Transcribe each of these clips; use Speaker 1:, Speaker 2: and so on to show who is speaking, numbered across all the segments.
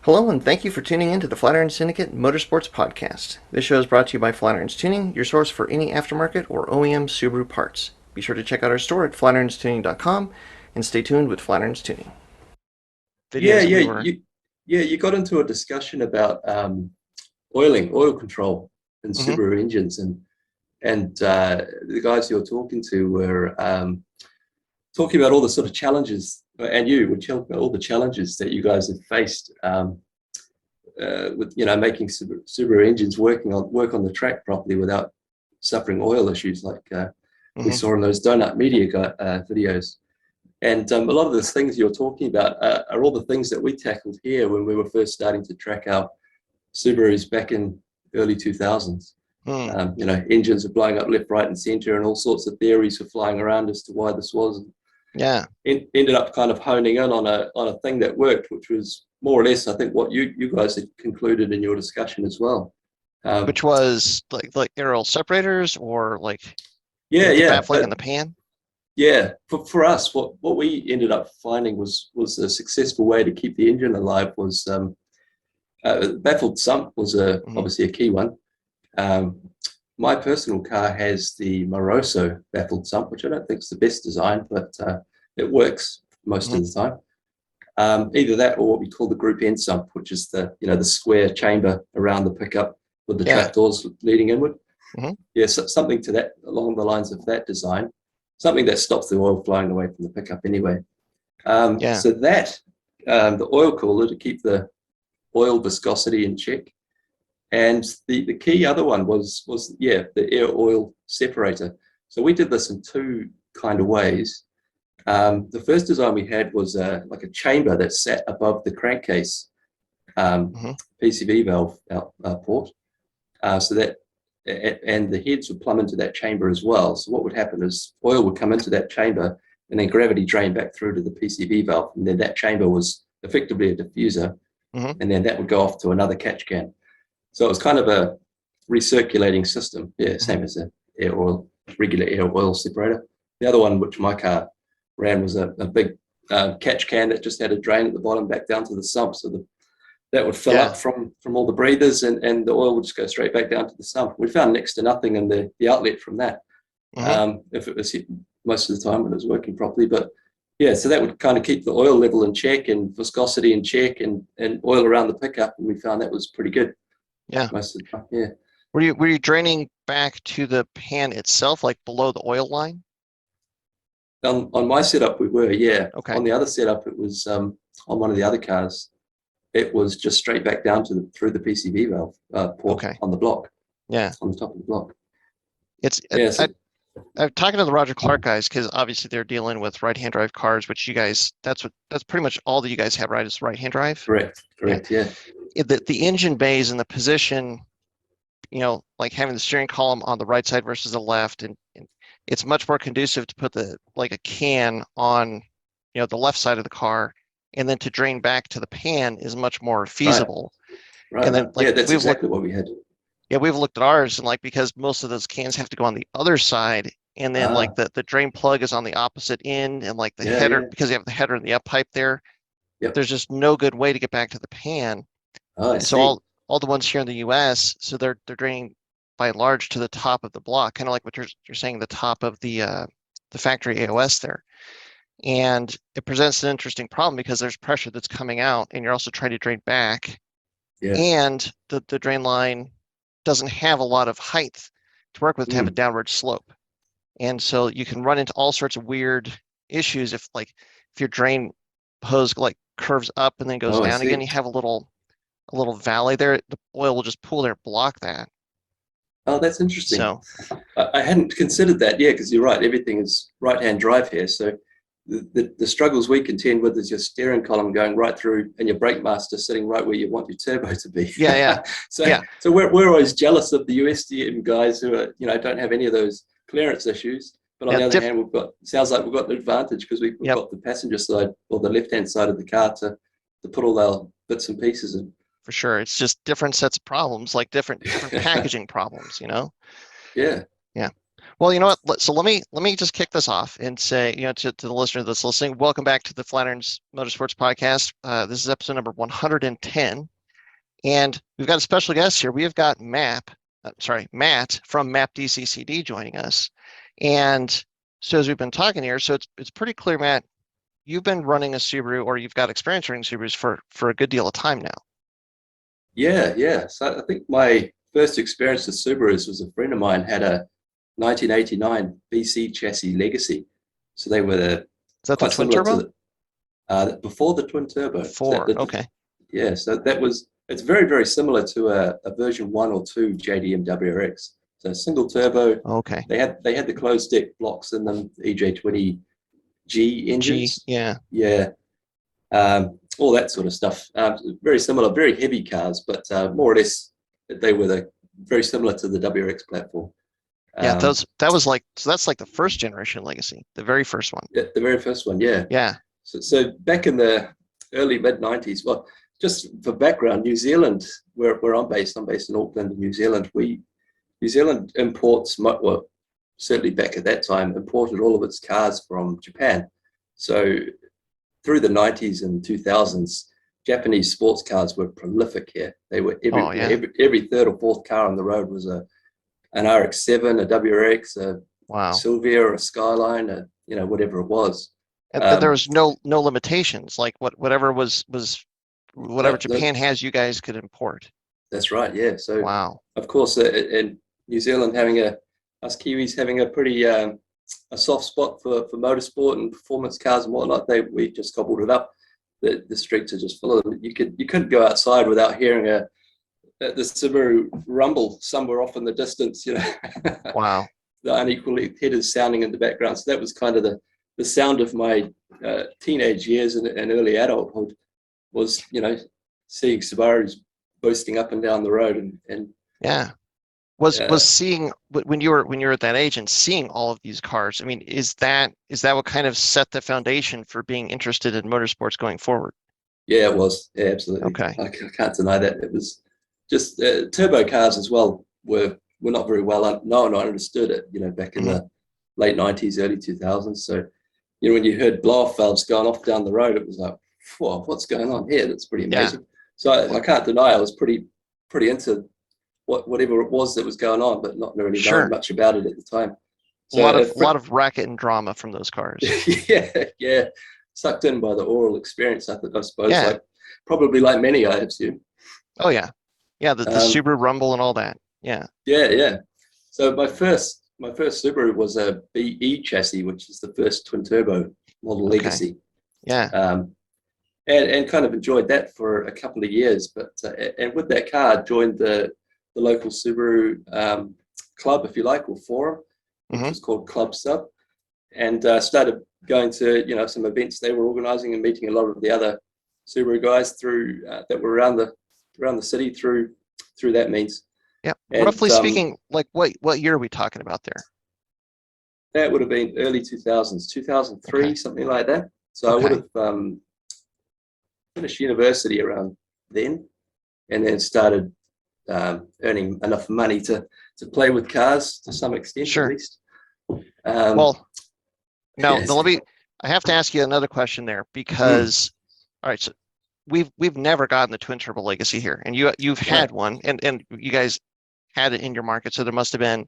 Speaker 1: Hello, and thank you for tuning in to the Flatiron Syndicate Motorsports Podcast. This show is brought to you by Flatiron's Tuning, your source for any aftermarket or OEM Subaru parts. Be sure to check out our store at flatironstuning.com and stay tuned with Flatiron's Tuning.
Speaker 2: Yeah,
Speaker 1: Videos
Speaker 2: yeah,
Speaker 1: we were.
Speaker 2: you got into a discussion about oil control in
Speaker 1: Mhm.
Speaker 2: Subaru engines, and the guys you're talking to were talking about all the sort of challenges, and you were talking about all the challenges that you guys have faced with making Subaru engines work on the track properly without suffering oil issues like we
Speaker 1: Mhm.
Speaker 2: saw in those Donut Media videos. And a lot of the things you're talking about are all the things that we tackled here when we were first starting to track our Subarus back in early 2000s.
Speaker 1: Mm.
Speaker 2: Engines were blowing up left, right, and center, and all sorts of theories were flying around as to why this was.
Speaker 1: Yeah.
Speaker 2: Ended up kind of honing in on a thing that worked, which was more or less, I think, what you guys had concluded in your discussion as well. Um,
Speaker 1: Which was like aerial separators or like
Speaker 2: yeah,
Speaker 1: the
Speaker 2: yeah.
Speaker 1: baffling and the pan.
Speaker 2: Yeah, for us, what we ended up finding was a successful way to keep the engine alive was baffled sump was
Speaker 1: Mhm.
Speaker 2: obviously a key one. Um, my personal car has the Moroso baffled sump, which I don't think is the best design, but it works most
Speaker 1: Mhm.
Speaker 2: of the time. Either that or what we call the group end sump, which is the square chamber around the pickup with the
Speaker 1: Yeah.
Speaker 2: trapdoors leading inward.
Speaker 1: Mhm.
Speaker 2: Yeah, so something to that along the lines of that design, something that stops the oil flowing away from the pickup anyway.
Speaker 1: Yeah.
Speaker 2: So that the oil cooler to keep the oil viscosity in check, and the key other one was the air oil separator. So we did this in two kind of ways. The first design we had was like a chamber that sat above the crankcase um,
Speaker 1: Mhm.
Speaker 2: PCV valve port, so that and the heads would plumb into that chamber as well. So what would happen is oil would come into that chamber and then gravity drain back through to the PCV valve, and then that chamber was effectively a diffuser,
Speaker 1: Mhm.
Speaker 2: and then that would go off to another catch can. So it was kind of a recirculating system. Yeah,
Speaker 1: Mhm.
Speaker 2: same as a regular air oil separator. The other one, which my car ran, was a big catch can that just had a drain at the bottom back down to the sump. So that would fill
Speaker 1: Yeah.
Speaker 2: up from all the breathers, and the oil would just go straight back down to the sump. We found next to nothing in the outlet from that,
Speaker 1: Mhm.
Speaker 2: if it was most of the time when it was working properly. But yeah, so that would kind of keep the oil level in check and viscosity in check and oil around the pickup. And we found that was pretty good
Speaker 1: Yeah.
Speaker 2: most of the time. Yeah.
Speaker 1: Were you draining back to the pan itself, like below the oil line?
Speaker 2: On my setup, we were, yeah.
Speaker 1: Okay.
Speaker 2: On the other setup, it was on one of the other cars. It was just straight back down to through the PCV valve port
Speaker 1: Okay.
Speaker 2: on the block,
Speaker 1: Yeah.
Speaker 2: on the top of the block.
Speaker 1: It's
Speaker 2: Yeah, so
Speaker 1: I'm talking to the Roger Clark guys because obviously they're dealing with right-hand drive cars, which you guys that's pretty much all that you guys have, right? Is right-hand drive.
Speaker 2: correct,
Speaker 1: Yeah.
Speaker 2: correct, yeah.
Speaker 1: The engine bays and the position, like having the steering column on the right side versus the left, and it's much more conducive to put the like a can on, the left side of the car, and then to drain back to the pan is much more
Speaker 2: Right,
Speaker 1: feasible. And
Speaker 2: right.
Speaker 1: then like
Speaker 2: Yeah, that's exactly what we had.
Speaker 1: we've looked at ours and like because most of those cans have to go on the other side, and then like
Speaker 2: Ah,
Speaker 1: the drain plug is on the opposite end, and like the
Speaker 2: yeah,
Speaker 1: header
Speaker 2: yeah.
Speaker 1: because you have the header and the up pipe there,
Speaker 2: Yep.
Speaker 1: there's just no good way to get back to the pan.
Speaker 2: Oh, I
Speaker 1: And so
Speaker 2: see.
Speaker 1: all the ones here in the US, so they're draining by and large to the top of the block, kind of like what you're saying, the top of the factory AOS there. And it presents an interesting problem because there's pressure that's coming out and you're also trying to drain back,
Speaker 2: Yeah.
Speaker 1: and the drain line doesn't have a lot of height to work with to have a
Speaker 2: Mm.
Speaker 1: downward slope. And so you can run into all sorts of weird issues if your drain hose like curves up and then goes
Speaker 2: Oh, I
Speaker 1: down again,
Speaker 2: see.
Speaker 1: you have a little valley there. The oil will just pool there and block that.
Speaker 2: Oh, that's interesting.
Speaker 1: So
Speaker 2: I hadn't considered that. Yeah, because you're right. Everything is right-hand drive here. So the struggles we contend with is your steering column going right through and your brake master sitting right where you want your turbo to be.
Speaker 1: yeah, yeah,
Speaker 2: so
Speaker 1: yeah,
Speaker 2: so we're always jealous of the USDM guys who are, don't have any of those clearance issues. But on
Speaker 1: yeah.
Speaker 2: the other hand, sounds like we've got an advantage because we've
Speaker 1: Yep,
Speaker 2: got the passenger side or the left-hand side of the car to put all our bits and pieces in.
Speaker 1: for sure. It's just different sets of problems, like different packaging problems.
Speaker 2: Yeah.
Speaker 1: Yeah. Well, you know what? So let me just kick this off and say, to the listener that's listening, welcome back to the Flatirons Motorsports Podcast. This is episode number 110, and we've got a special guest here. We have got Matt from MAP DCCD joining us. And so as we've been talking here, so it's pretty clear, Matt, you've been running a Subaru, or you've got experience running Subarus for a good deal of time now.
Speaker 2: Yeah. So I think my first experience with Subarus was a friend of mine had a 1989 BC chassis Legacy. So they were
Speaker 1: Is that the
Speaker 2: quite
Speaker 1: twin
Speaker 2: similar
Speaker 1: turbo?
Speaker 2: to before the twin turbo.
Speaker 1: Okay.
Speaker 2: Yeah, so it's very, very similar to a version 1 or 2 JDM WRX. So single turbo.
Speaker 1: Okay.
Speaker 2: They had the closed deck blocks in them, EJ20G engines.
Speaker 1: Yeah.
Speaker 2: Yeah. All that sort of stuff. Very similar, very heavy cars, but more or less they were very similar to the WRX platform.
Speaker 1: Yeah, that's like the first generation Legacy, the very first one.
Speaker 2: Yeah, the very first one, yeah.
Speaker 1: Yeah.
Speaker 2: So back in the early mid-90s, well, just for background, New Zealand, where I'm based in Auckland, New Zealand. New Zealand imports, well, certainly back at that time, imported all of its cars from Japan. So through the 90s and 2000s, Japanese sports cars were prolific here. They were every third or fourth car on the road was an RX-7, a WRX, a Silvia, or a Skyline, whatever it was.
Speaker 1: And there was no limitations, like whatever Japan has, you guys could import.
Speaker 2: That's right, yeah. So
Speaker 1: of
Speaker 2: course, in New Zealand, us Kiwis having a pretty a soft spot for motorsport and performance cars and whatnot, we just gobbled it up. The streets are just full of them. You couldn't go outside without hearing the Subaru rumble somewhere off in the distance,
Speaker 1: Wow.
Speaker 2: The unequal headers sounding in the background. So that was kind of the sound of my teenage years and early adulthood was, seeing Subarus boasting up and down the road and
Speaker 1: yeah. Was seeing when you were at that age and seeing all of these cars, I mean, is that what kind of set the foundation for being interested in motorsports going forward?
Speaker 2: Yeah, it was. Yeah, absolutely.
Speaker 1: Okay.
Speaker 2: I can't deny that. It was just turbo cars as well were not very well known. I understood it, back in the late 90s, early 2000s. So, when you heard blow-off valves going off down the road, it was like, whoa, what's going on here? That's pretty amazing. Yeah. So I can't deny I was pretty into whatever it was that was going on, but not really knowing much about it at the time.
Speaker 1: So a lot of racket and drama from those cars.
Speaker 2: yeah. Sucked in by the oral experience, I suppose. Yeah. Probably like many, I assume.
Speaker 1: Oh yeah. Yeah, the Subaru Rumble and all that. Yeah.
Speaker 2: Yeah. So my first Subaru was a BE chassis, which is the first twin turbo model Legacy.
Speaker 1: Yeah.
Speaker 2: And kind of enjoyed that for a couple of years, but and with that car, I joined the local Subaru club, if you like, or forum, which was called Club Sub, and started going to some events they were organising and meeting a lot of the other Subaru guys through that were around the city through that means.
Speaker 1: Yeah. And, roughly speaking, like what year are we talking about there?
Speaker 2: That would have been early 2000s, 2003, something like that. So I would have finished university around then, and then started earning enough money to play with cars to some extent, at least.
Speaker 1: Well, now I have to ask you another question there, because all right, so we've never gotten the twin turbo Legacy here, and you've had one, and you guys had it in your market, so there must have been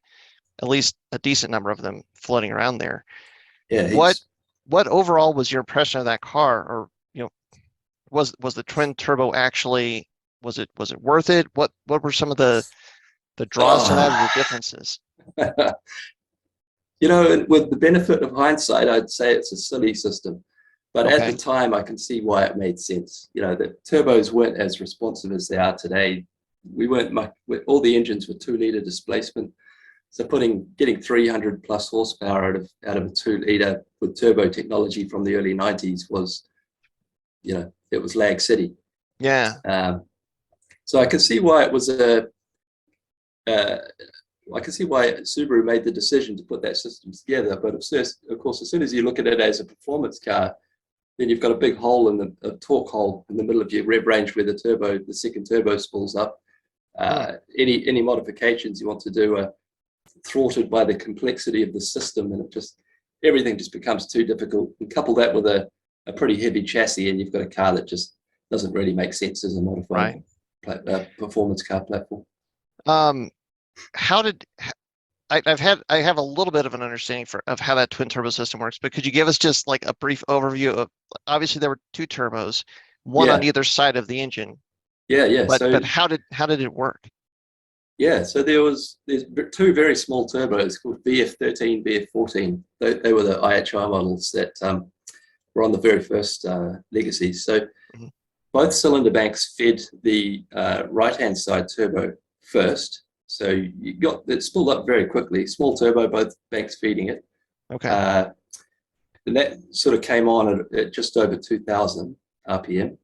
Speaker 1: at least a decent number of them floating around there.
Speaker 2: Yeah.
Speaker 1: What overall was your impression of that car, or was the twin turbo actually, was it worth it? What were some of the draws to that, or the differences?
Speaker 2: With the benefit of hindsight, I'd say it's a silly system. But at the time, I can see why it made sense. The turbos weren't as responsive as they are today. All the engines were 2-liter displacement. So getting 300 plus horsepower out of a 2-liter with turbo technology from the early 90s was, it was lag city.
Speaker 1: Yeah.
Speaker 2: So I can see why it was I can see why Subaru made the decision to put that system together. But of course, as soon as you look at it as a performance car, then you've got a big hole a torque hole in the middle of your rev range where the second turbo spools up. Any modifications you want to do thwarted by the complexity of the system, and everything just becomes too difficult. And couple that with a pretty heavy chassis, and you've got a car that just doesn't really make sense as a modified performance car platform.
Speaker 1: How did I have a little bit of an understanding of how that twin turbo system works, but could you give us just like a brief overview of, obviously there were two turbos, one on either side of the engine.
Speaker 2: Yeah.
Speaker 1: But how did it work?
Speaker 2: Yeah, so there's two very small turbos called BF13, BF14. They were the IHI models that were on the very first Legacies. So both cylinder banks fed the right-hand side turbo first. So you got it spooled up very quickly. Small turbo, both banks feeding it.
Speaker 1: Okay.
Speaker 2: And that sort of came on at just over 2,000 RPM.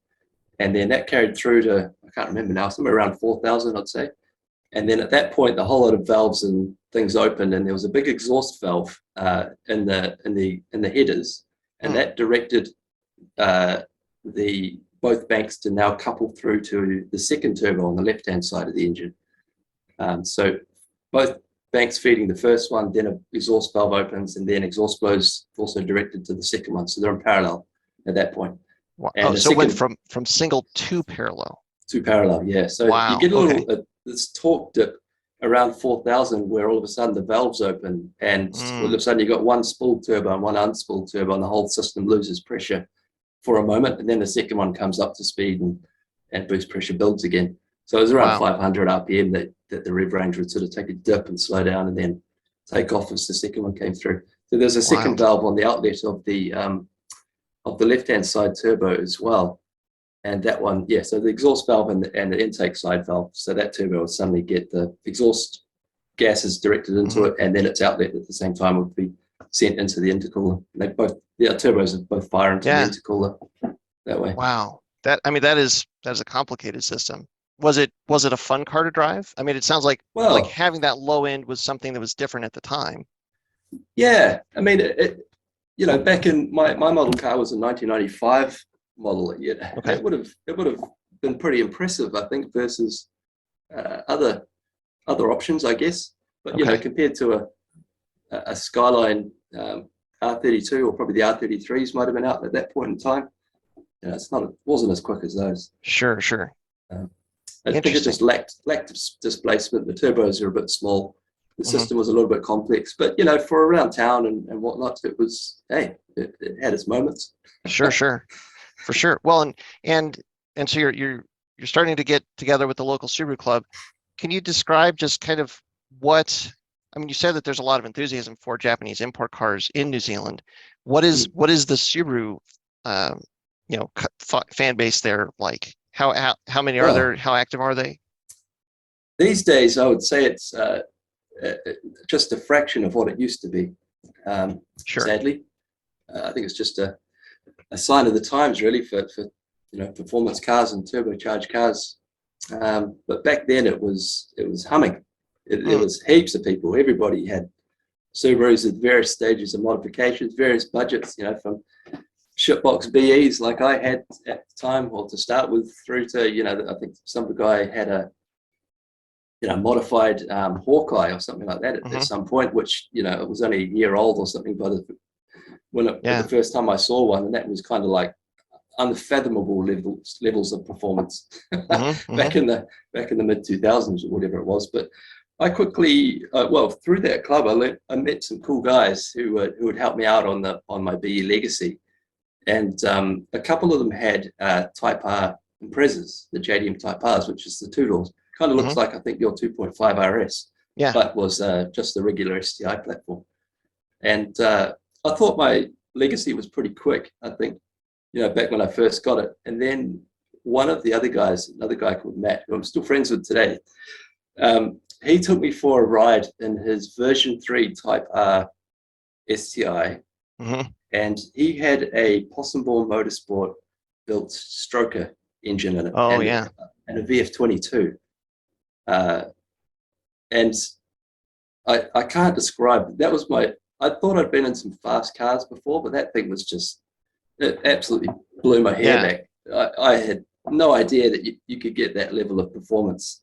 Speaker 2: And then that carried through to, I can't remember now, somewhere around 4,000, I'd say. And then at that point, the whole lot of valves and things opened, and there was a big exhaust valve in the headers, and that directed both banks to now couple through to the second turbo on the left-hand side of the engine. So both banks feeding the first one, then an exhaust valve opens, and then exhaust flows also directed to the second one. So they're in parallel at that point.
Speaker 1: Wow. Oh, so it went from single to parallel.
Speaker 2: To parallel, yeah. So you get a little this torque dip around 4,000, where all of a sudden the valves open, and all of a sudden you got one spooled turbo and one unspooled turbo, and the whole system loses pressure for a moment, and then the second one comes up to speed and boost pressure builds again. So it was around 500 RPM that the rev range would sort of take a dip and slow down and then take off as the second one came through. So there's a second valve on the outlet of the left-hand side turbo as well. And that one, yeah, so the exhaust valve and the intake side valve, so that turbo would suddenly get the exhaust gases directed into it, and then its outlet at the same time would be sent into the intercooler. They both, turbos would both fire into the intercooler that way.
Speaker 1: Wow, that is a complicated system. Was it a fun car to drive? I mean, it sounds like having that low end was something that was different at the time.
Speaker 2: Yeah, I mean, back in my model car was a 1995 model. It would have been pretty impressive, I think, versus other options, I guess. But compared to a Skyline R32, or probably the R33s might have been out at that point in time, it wasn't as quick as those.
Speaker 1: Sure.
Speaker 2: I think it just lacked displacement. The turbos are a bit small. The system was a little bit complex, but for around town and whatnot, it was it had its moments.
Speaker 1: Sure, for sure. Well, and so you're starting to get together with the local Subaru club. Can you describe just kind of what? I mean, you said that there's a lot of enthusiasm for Japanese import cars in New Zealand. What is the Subaru fan base there like? How many are there? How active are they?
Speaker 2: These days, I would say it's just a fraction of what it used to be. Sadly, I think it's just a sign of the times, really, for performance cars and turbocharged cars. But back then, it was humming. There was heaps of people. Everybody had Subarus at various stages of modifications, various budgets. From shipbox BEs like I had at the time, or to start with, through to I think some guy had a modified Hawkeye or something like that at some point, which it was only a year old or something by the first time I saw one, and that was kind of like unfathomable levels of performance back in the mid 2000s or whatever it was. But I quickly, through that club, I met some cool guys who would help me out on my BE Legacy, and a couple of them had Type-R Imprezas, the JDM Type-Rs, which is the two-doors. Kind of looks like, I think, your 2.5 RS, but was just the regular STI platform. And I thought my Legacy was pretty quick, I think, back when I first got it. And then one of the other guys, another guy called Matt, who I'm still friends with today, he took me for a ride in his version 3 Type-R STI. And he had a Possum-born Motorsport built stroker engine in it. And a VF22. And I can't describe, that was I thought I'd been in some fast cars before, but that thing was it absolutely blew my hair back. I had no idea that you could get that level of performance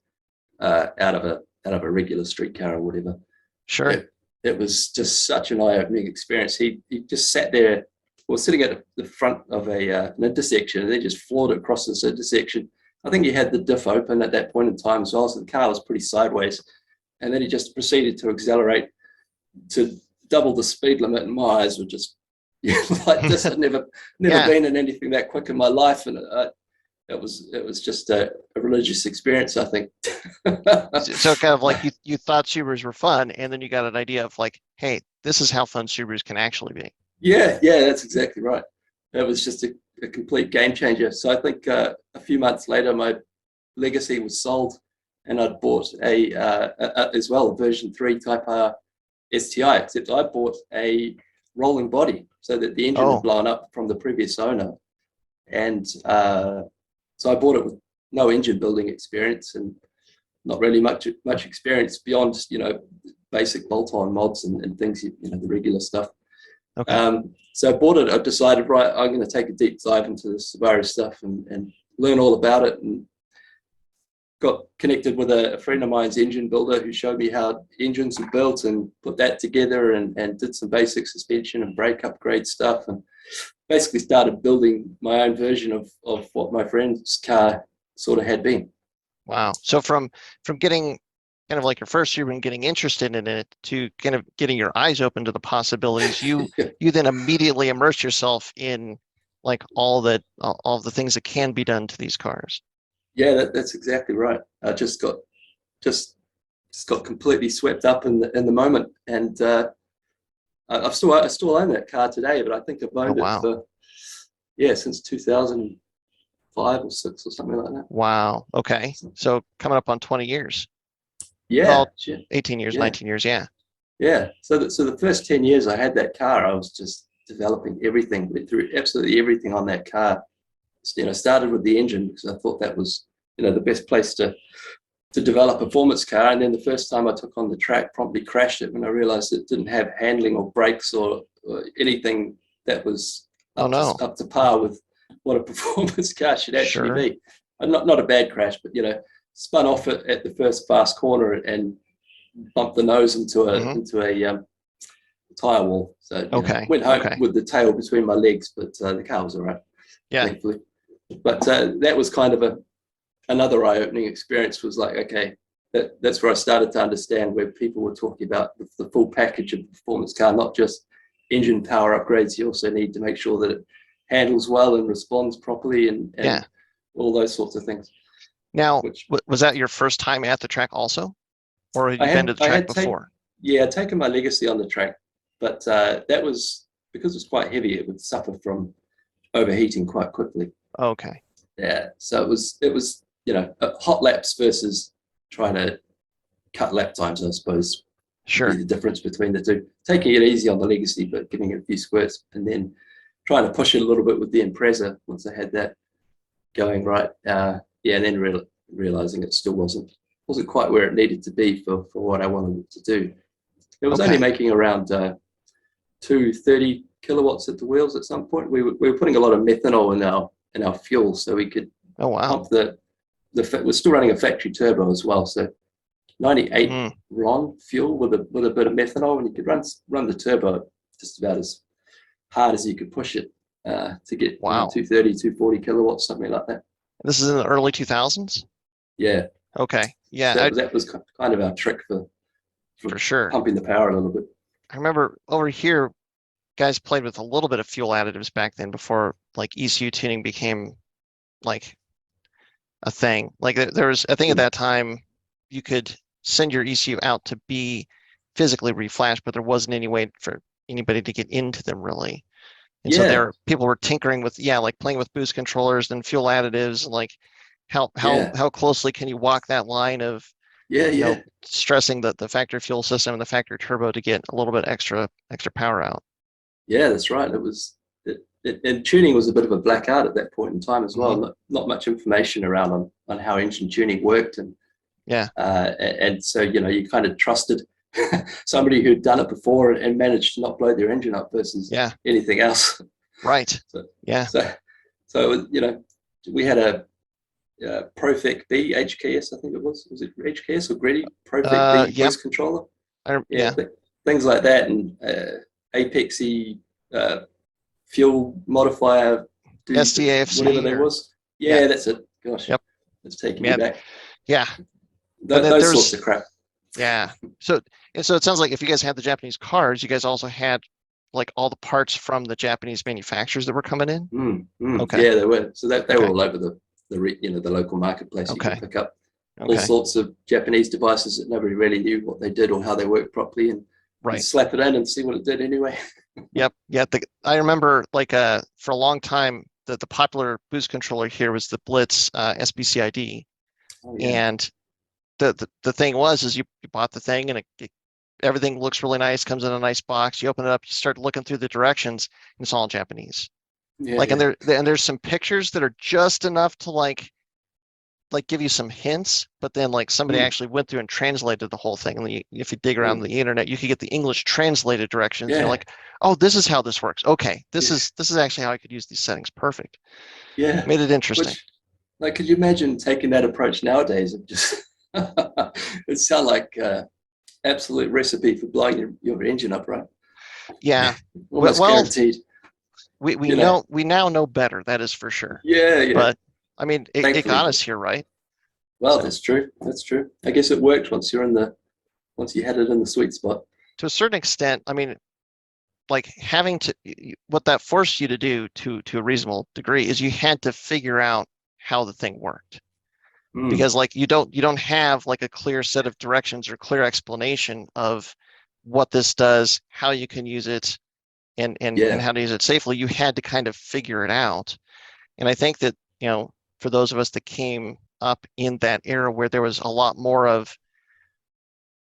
Speaker 2: out of a regular street car or whatever.
Speaker 1: Sure.
Speaker 2: It was just such an eye-opening experience. He just sat there, was sitting at the front of an intersection, and then just floored it across this intersection. I think he had the diff open at that point in time as well, so the car was pretty sideways. And then he just proceeded to accelerate to double the speed limit, and my eyes were just like this. I'd never been in anything that quick in my life, and it was just a religious experience, I think.
Speaker 1: So kind of like you thought Subarus were fun, and then you got an idea of like, hey, this is how fun Subarus can actually be.
Speaker 2: Yeah, that's exactly right. It was just a complete game changer. So I think a few months later, my Legacy was sold, and I'd bought as well a version 3 Type-R STI, except I bought a rolling body so that the engine had blown up from the previous owner. And so I bought it with no engine building experience and not really much experience beyond, basic bolt-on mods and things, the regular stuff.
Speaker 1: Okay.
Speaker 2: So I bought it. I decided, right, I'm going to take a deep dive into the Subaru stuff and learn all about it, and got connected with a friend of mine's engine builder who showed me how engines are built, and put that together and did some basic suspension and brake upgrade stuff, and basically started building my own version of what my friend's car sort of had been.
Speaker 1: Wow. So from getting kind of like your first year and getting interested in it to kind of getting your eyes open to the possibilities, you then immediately immerse yourself in like all of the things that can be done to these cars.
Speaker 2: Yeah, that's exactly right. I just got completely swept up in the moment, and I still own that car today, but I think I've owned it for since 2005 or 6 or something like that.
Speaker 1: Wow. Okay. So coming up on 20 years.
Speaker 2: Yeah.
Speaker 1: Well, 18 years, 19 years. Yeah.
Speaker 2: Yeah. So the first 10 years I had that car, I was just developing everything, went through absolutely everything on that car. Started with the engine because I thought that was, the best place to develop a performance car. And then the first time I took on the track, promptly crashed it when I realized it didn't have handling or brakes or anything that was up to par with what a performance car should actually be. Not a bad crash, but spun off it at the first fast corner and bumped the nose into a tire wall. So went home with the tail between my legs, but the car was all right, thankfully. But that was kind of another eye-opening experience. Was like, okay, that's where I started to understand where people were talking about the full package of the performance car, not just engine power upgrades. You also need to make sure that it handles well and responds properly and all those sorts of things.
Speaker 1: Now, was that your first time at the track also? Or had you been to the track before?
Speaker 2: I'd taken my Legacy on the track, but that was because it was quite heavy. It would suffer from overheating quite quickly.
Speaker 1: Okay.
Speaker 2: Yeah, so it was hot laps versus trying to cut lap times, I suppose.
Speaker 1: Sure.
Speaker 2: The difference between the two. Taking it easy on the Legacy, but giving it a few squirts, and then trying to push it a little bit with the Impreza once I had that going right. And then realizing it still wasn't quite where it needed to be for what I wanted it to do. It was only making around 230 kilowatts at the wheels at some point. We were putting a lot of methanol in our fuel, so we could pump we're still running a factory turbo as well, so 98 RON fuel with a bit of methanol, and you could run the turbo just about as hard as you could push it to get 230, 240 kilowatts, something like that.
Speaker 1: This is in the early 2000s?
Speaker 2: Yeah.
Speaker 1: Okay. Yeah.
Speaker 2: So that was kind of our trick for
Speaker 1: sure,
Speaker 2: pumping the power a little bit.
Speaker 1: I remember over here, guys played with a little bit of fuel additives back then before like ECU tuning became like a thing. Like there was, I think at that time, you could send your ECU out to be physically reflashed, but there wasn't any way for anybody to get into them really. And so people were tinkering with, like playing with boost controllers and fuel additives, like how closely can you walk that line of stressing the factory fuel system and the factory turbo to get a little bit extra power out.
Speaker 2: Yeah, that's right. And tuning was a bit of a black art at that point in time as well. Not much information around on how engine tuning worked, and so you kind of trusted somebody who'd done it before and managed to not blow their engine up versus anything else.
Speaker 1: Right.
Speaker 2: So we had a Profec B HKS, I think it was. Was it HKS or Greddy? Profec B voice controller.
Speaker 1: Yeah.
Speaker 2: Things like that, and apexy fuel modifier, whatever that was. Yeah, that's it. Gosh,
Speaker 1: Yep.
Speaker 2: it's taking me back.
Speaker 1: Yeah.
Speaker 2: Those sorts of crap.
Speaker 1: Yeah. So it sounds like if you guys had the Japanese cars, you guys also had like all the parts from the Japanese manufacturers that were coming in. Okay.
Speaker 2: Yeah, they were. So they were all over the local marketplace. You could pick up all sorts of Japanese devices that nobody really knew what they did or how they worked properly, and slap it in and see what it did anyway.
Speaker 1: Yep. Yeah. I remember like for a long time the popular boost controller here was the Blitz SBCID.
Speaker 2: Oh, yeah.
Speaker 1: And the thing was you bought the thing and everything looks really nice, comes in a nice box. You open it up, you start looking through the directions, and it's all in Japanese.
Speaker 2: Yeah,
Speaker 1: and there's some pictures that are just enough to like give you some hints, but then like somebody actually went through and translated the whole thing. And if you dig around the internet, you could get the English translated directions.
Speaker 2: Yeah.
Speaker 1: You're like, oh, this is how this works. Okay, this is actually how I could use these settings. Perfect.
Speaker 2: Yeah,
Speaker 1: made it interesting.
Speaker 2: Could you imagine taking that approach nowadays? It just it sounds like absolute recipe for blowing your engine up, right?
Speaker 1: Yeah,
Speaker 2: almost guaranteed.
Speaker 1: We now know better. That is for sure.
Speaker 2: Yeah.
Speaker 1: But I mean, it got us here, right?
Speaker 2: Well, that's true. That's true. I guess it worked once you had it in the sweet spot.
Speaker 1: To a certain extent, I mean, like what that forced you to do to a reasonable degree is you had to figure out how the thing worked. Because like you don't have like a clear set of directions or clear explanation of what this does, how you can use it, and how to use it safely. You had to kind of figure it out. And I think that, for those of us that came up in that era where there was a lot more of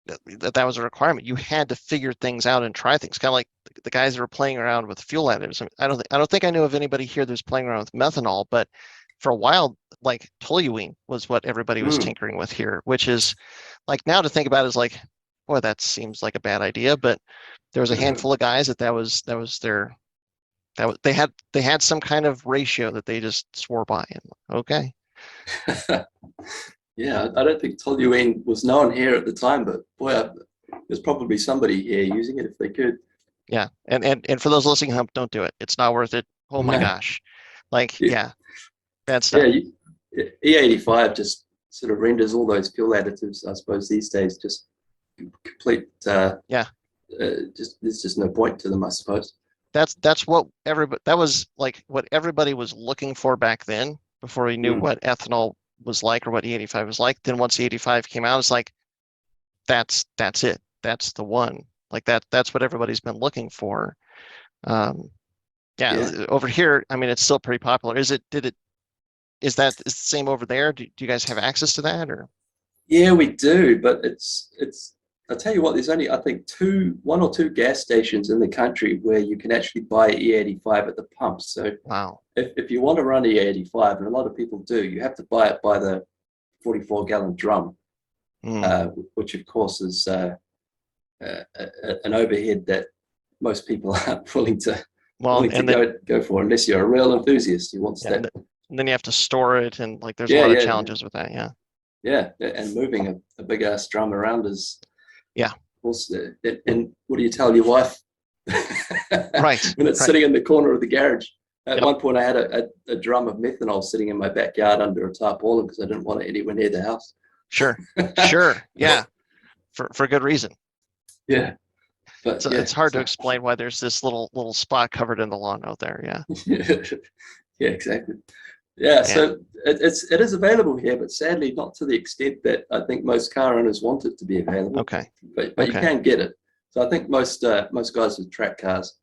Speaker 1: that was a requirement, you had to figure things out and try things. Kind of like the guys that were playing around with fuel additives. I don't think I knew of anybody here that's playing around with methanol, but for a while, like toluene was what everybody was tinkering with here, which is like now to think about is like, boy, that seems like a bad idea. But there was a handful of guys that was they had some kind of ratio that they just swore by. And okay.
Speaker 2: Yeah, I don't think toluene was known here at the time, but boy, there's probably somebody here using it if they could.
Speaker 1: Yeah, and for those listening, don't do it. It's not worth it. Oh my gosh, like bad stuff.
Speaker 2: Yeah, E85 just sort of renders all those fuel additives, I suppose, these days just complete. There's just no point to them, I suppose.
Speaker 1: That's what that was like what everybody was looking for back then before we knew what ethanol was like or what E85 was like. Then once E85 came out, it's like that's it. That's the one. Like that's what everybody's been looking for. Over here, I mean, it's still pretty popular. Is that the same over there? Do you guys have access to that or?
Speaker 2: Yeah, we do, but it's I'll tell you what, there's only I think one or two gas stations in the country where you can actually buy E85 at the pump. So
Speaker 1: wow.
Speaker 2: If you want to run E85, and a lot of people do, you have to buy it by the 44-gallon drum, which of course is an overhead that most people aren't willing to go for unless you're a real enthusiast who wants that.
Speaker 1: And then you have to store it, and like there's a lot of challenges with that.
Speaker 2: Yeah, and moving a big ass drum around is also. And what do you tell your wife?
Speaker 1: Right.
Speaker 2: When it's sitting in the corner of the garage. At one point, I had a drum of methanol sitting in my backyard under a tarpaulin because I didn't want it anywhere near the house.
Speaker 1: Sure. Yeah, for good reason.
Speaker 2: Yeah, but
Speaker 1: so it's hard to explain why there's this little spot covered in the lawn out there.
Speaker 2: Yeah. Yeah, exactly. Yeah, so it is available here, but sadly not to the extent that I think most car owners want it to be available.
Speaker 1: Okay.
Speaker 2: But you can get it. So I think most guys with track cars,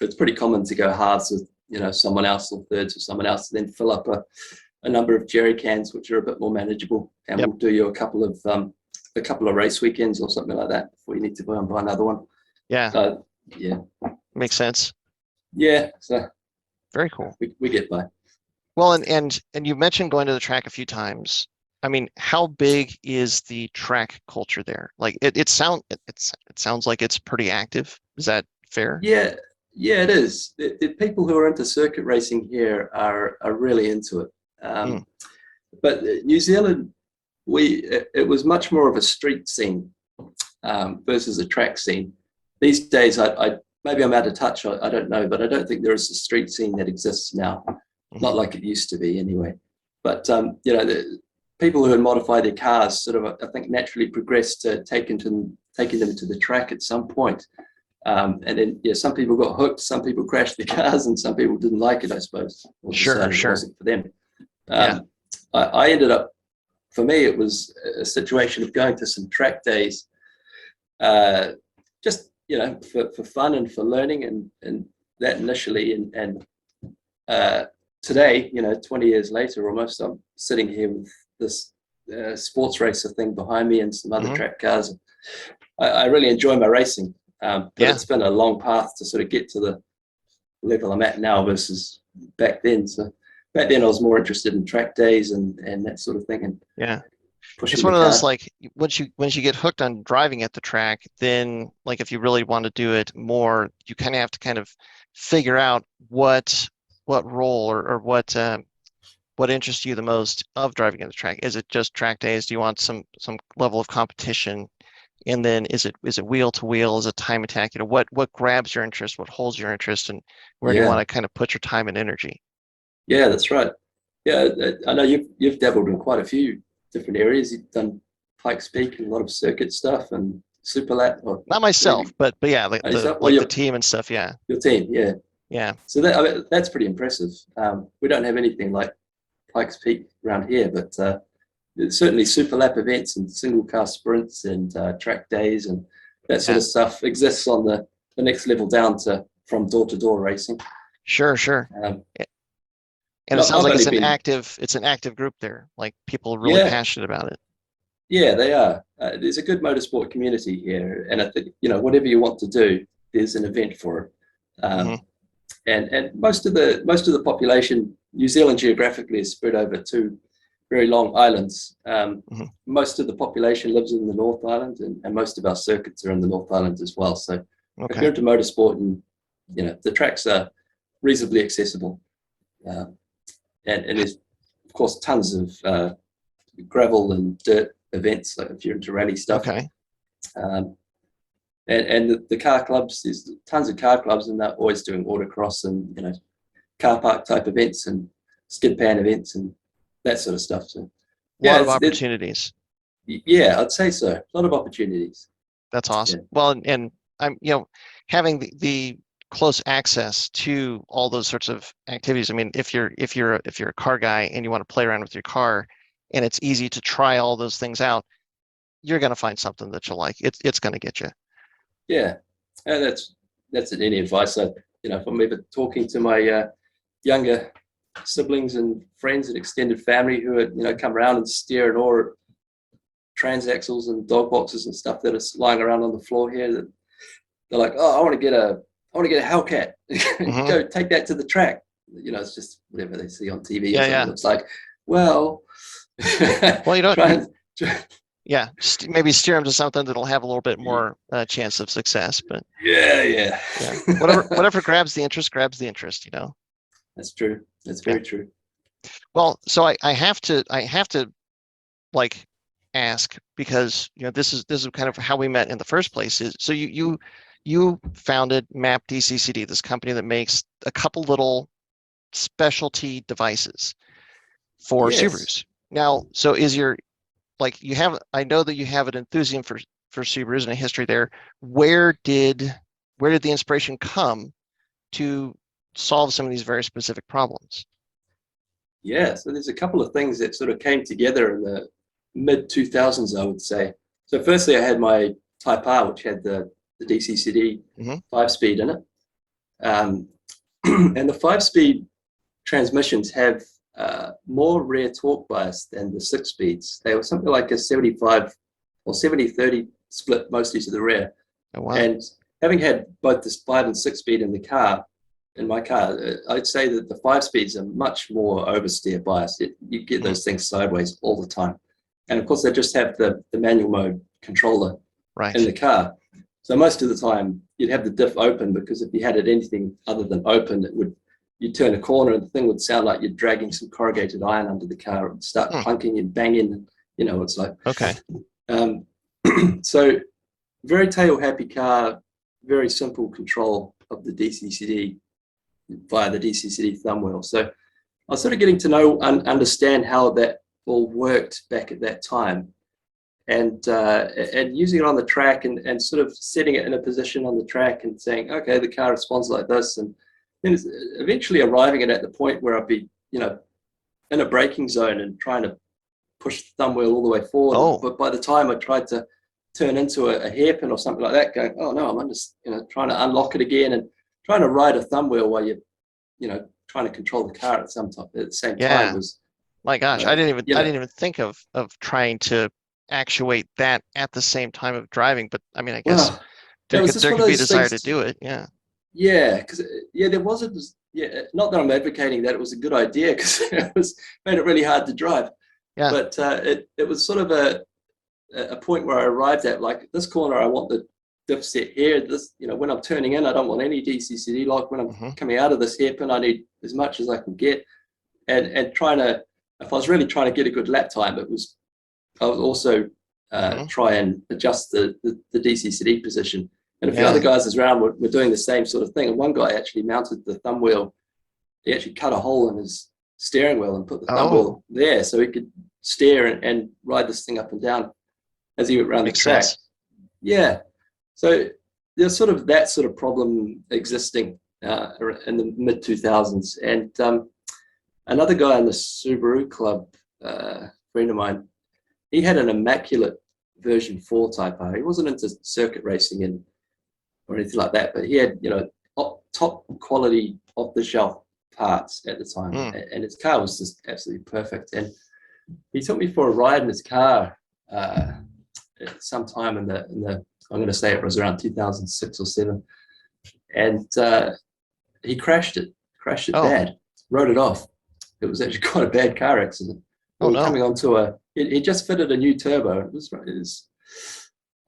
Speaker 2: it's pretty common to go halves with someone else or thirds with someone else, and then fill up a number of jerry cans, which are a bit more manageable, and we'll do you a couple of race weekends or something like that before you need to go and buy another one.
Speaker 1: Yeah.
Speaker 2: Yeah.
Speaker 1: Makes sense.
Speaker 2: Yeah. So
Speaker 1: very cool.
Speaker 2: We get by.
Speaker 1: Well, and you mentioned going to the track a few times. I mean, how big is the track culture there? Like it sounds like it's pretty active. Is that fair?
Speaker 2: Yeah, it is. The people who are into circuit racing here are really into it. But New Zealand, it was much more of a street scene. versus a track scene. These days, maybe I'm out of touch, I don't know, but I don't think there is a street scene that exists now. Not like it used to be anyway. But, you know, the people who modify their cars sort of, I think, naturally progress to taking them to the track at some point. And then, yeah, some people got hooked, some people crashed their cars, and some people didn't like it, I suppose. Or decided it wasn't for them. I ended up, for me, it was a situation of going to some track days, just, you know, for fun and for learning, and that initially. And today, you know, 20 years later almost, I'm sitting here with this sports racer thing behind me and some other track cars. I really enjoy my racing. But it's been a long path to sort of get to the level I'm at now versus back then. So back then I was more interested in track days and that sort of thing. And
Speaker 1: it's one of those, like, once you get hooked on driving at the track, then, like, if you really want to do it more, you kind of have to kind of figure out what role or what interests you the most of driving at the track. Is it just track days? Do you want some level of competition? And then is it wheel to wheel? Is it time attack? You know, what grabs your interest? What holds your interest? And where do you want to kind of put your time and energy?
Speaker 2: Yeah, that's right. Yeah, I know you've dabbled in quite a few different areas. You've done Pikes Peak and a lot of circuit stuff and super lap.
Speaker 1: Not myself, but yeah, like the team and stuff. Yeah,
Speaker 2: your team. Yeah,
Speaker 1: yeah.
Speaker 2: So that, I mean, that's pretty impressive. We don't have anything like Pikes Peak around here, but certainly super lap events and single car sprints and track days and that sort of stuff exists on the next level down to from door to door racing.
Speaker 1: Sure. And it sounds like it's an active group there. Like, people are really passionate about it.
Speaker 2: Yeah, they are. There's a good motorsport community here, and I think, you know, whatever you want to do, there's an event for it. And most of the population, New Zealand geographically is spread over two very long islands. Most of the population lives in the North Island, and most of our circuits are in the North Island as well. So if you're into motorsport, and, you know, the tracks are reasonably accessible. And there's, of course, tons of gravel and dirt events, like if you're into rally stuff. And the car clubs, there's tons of car clubs, and they're always doing autocross and, you know, car park type events and skid pan events and that sort of stuff. So
Speaker 1: a lot of opportunities.
Speaker 2: Yeah, I'd say so. A lot of opportunities.
Speaker 1: That's awesome. Well, and I'm, you know, having the close access to all those sorts of activities. I mean, if you're a car guy and you want to play around with your car, and it's easy to try all those things out, you're going to find something that you like. It's going to get you. Yeah,
Speaker 2: and that's any advice. You know, if I'm ever talking to my younger siblings and friends and extended family who are, you know, come around and stare in awe at transaxles and dog boxes and stuff that is lying around on the floor here, that they're like, oh, I want to get a Hellcat. Go take that to the track. You know, it's just whatever they see on TV. It's like, well,
Speaker 1: you know, maybe steer them to something that'll have a little bit more chance of success. But
Speaker 2: yeah.
Speaker 1: whatever grabs the interest. You know,
Speaker 2: that's true. That's very true.
Speaker 1: Well, so I have to like ask, because, you know, this is kind of how we met in the first place. Is so you founded MAP DCCD, this company that makes a couple little specialty devices for Subarus. Now, so is your, like, I know that you have an enthusiasm for Subarus and a history there. Where did the inspiration come to solve some of these very specific problems?
Speaker 2: Yeah, so there's a couple of things that sort of came together in the mid 2000s, I would say. So firstly, I had my Type-R, which had the DCCD 5-speed in it. And the 5-speed transmissions have more rear torque bias than the 6-speeds. They were something like a 75 or 70-30 split, mostly to the rear.
Speaker 1: Oh, wow.
Speaker 2: And having had both the 5 and 6-speed in my car, I'd say that the 5-speeds are much more oversteer biased. You get those things sideways all the time. And of course, they just have the manual mode controller in the car. So most of the time, you'd have the diff open, because if you had it anything other than open, you'd turn a corner and the thing would sound like you're dragging some corrugated iron under the car. It would start clunking and banging. And, you know, it's like,
Speaker 1: okay.
Speaker 2: So very tail happy car, very simple control of the DCCD via the DCCD Thumbwheel. So I was sort of getting to know and understand how that all worked back at that time, and using it on the track, and sort of setting it in a position on the track and saying, okay, the car responds like this, and then eventually arriving at the point where I'd be, you know, in a braking zone and trying to push the Thumbwheel all the way forward.
Speaker 1: Oh.
Speaker 2: But by the time I tried to turn into a hairpin or something like that, going, oh no, I'm just, you know, trying to unlock it again and trying to ride a Thumbwheel while you're, you know, trying to control the car at the same time was.
Speaker 1: My gosh, I didn't
Speaker 2: you know,
Speaker 1: even think of trying to actuate that at the same time of driving. But I mean, I guess
Speaker 2: well,
Speaker 1: there
Speaker 2: was
Speaker 1: could,
Speaker 2: just
Speaker 1: there
Speaker 2: one
Speaker 1: could
Speaker 2: of
Speaker 1: be a
Speaker 2: those
Speaker 1: desire
Speaker 2: things.
Speaker 1: to do it. Yeah.
Speaker 2: Yeah, because there wasn't. Yeah, not that I'm advocating that it was a good idea, because it made it really hard to drive.
Speaker 1: Yeah.
Speaker 2: But it was sort of a point where I arrived at, like, this corner I want the diff set here. This, you know, when I'm turning in, I don't want any DCCD lock. When I'm coming out of this hairpin, I need as much as I can get. And trying to, if I was really trying to get a good lap time, I was also try and adjust the DCCD position. And a few other guys around were doing the same sort of thing. And one guy actually mounted the Thumbwheel. He actually cut a hole in his steering wheel and put the Thumbwheel there, so he could steer and ride this thing up and down as he went around the track.
Speaker 1: Sense.
Speaker 2: Yeah. So there's sort of that sort of problem existing in the mid 2000s. And another guy in the Subaru club, friend of mine, he had an immaculate version 4 Type-R. He wasn't into circuit racing or anything like that, but he had, you know, top quality off the shelf parts at the time, and his car was just absolutely perfect. And he took me for a ride in his car sometime in the I'm going to say it was around 2006 or 7, and he crashed it bad, wrote it off. It was actually quite a bad car accident. Coming onto he just fitted a new turbo. It was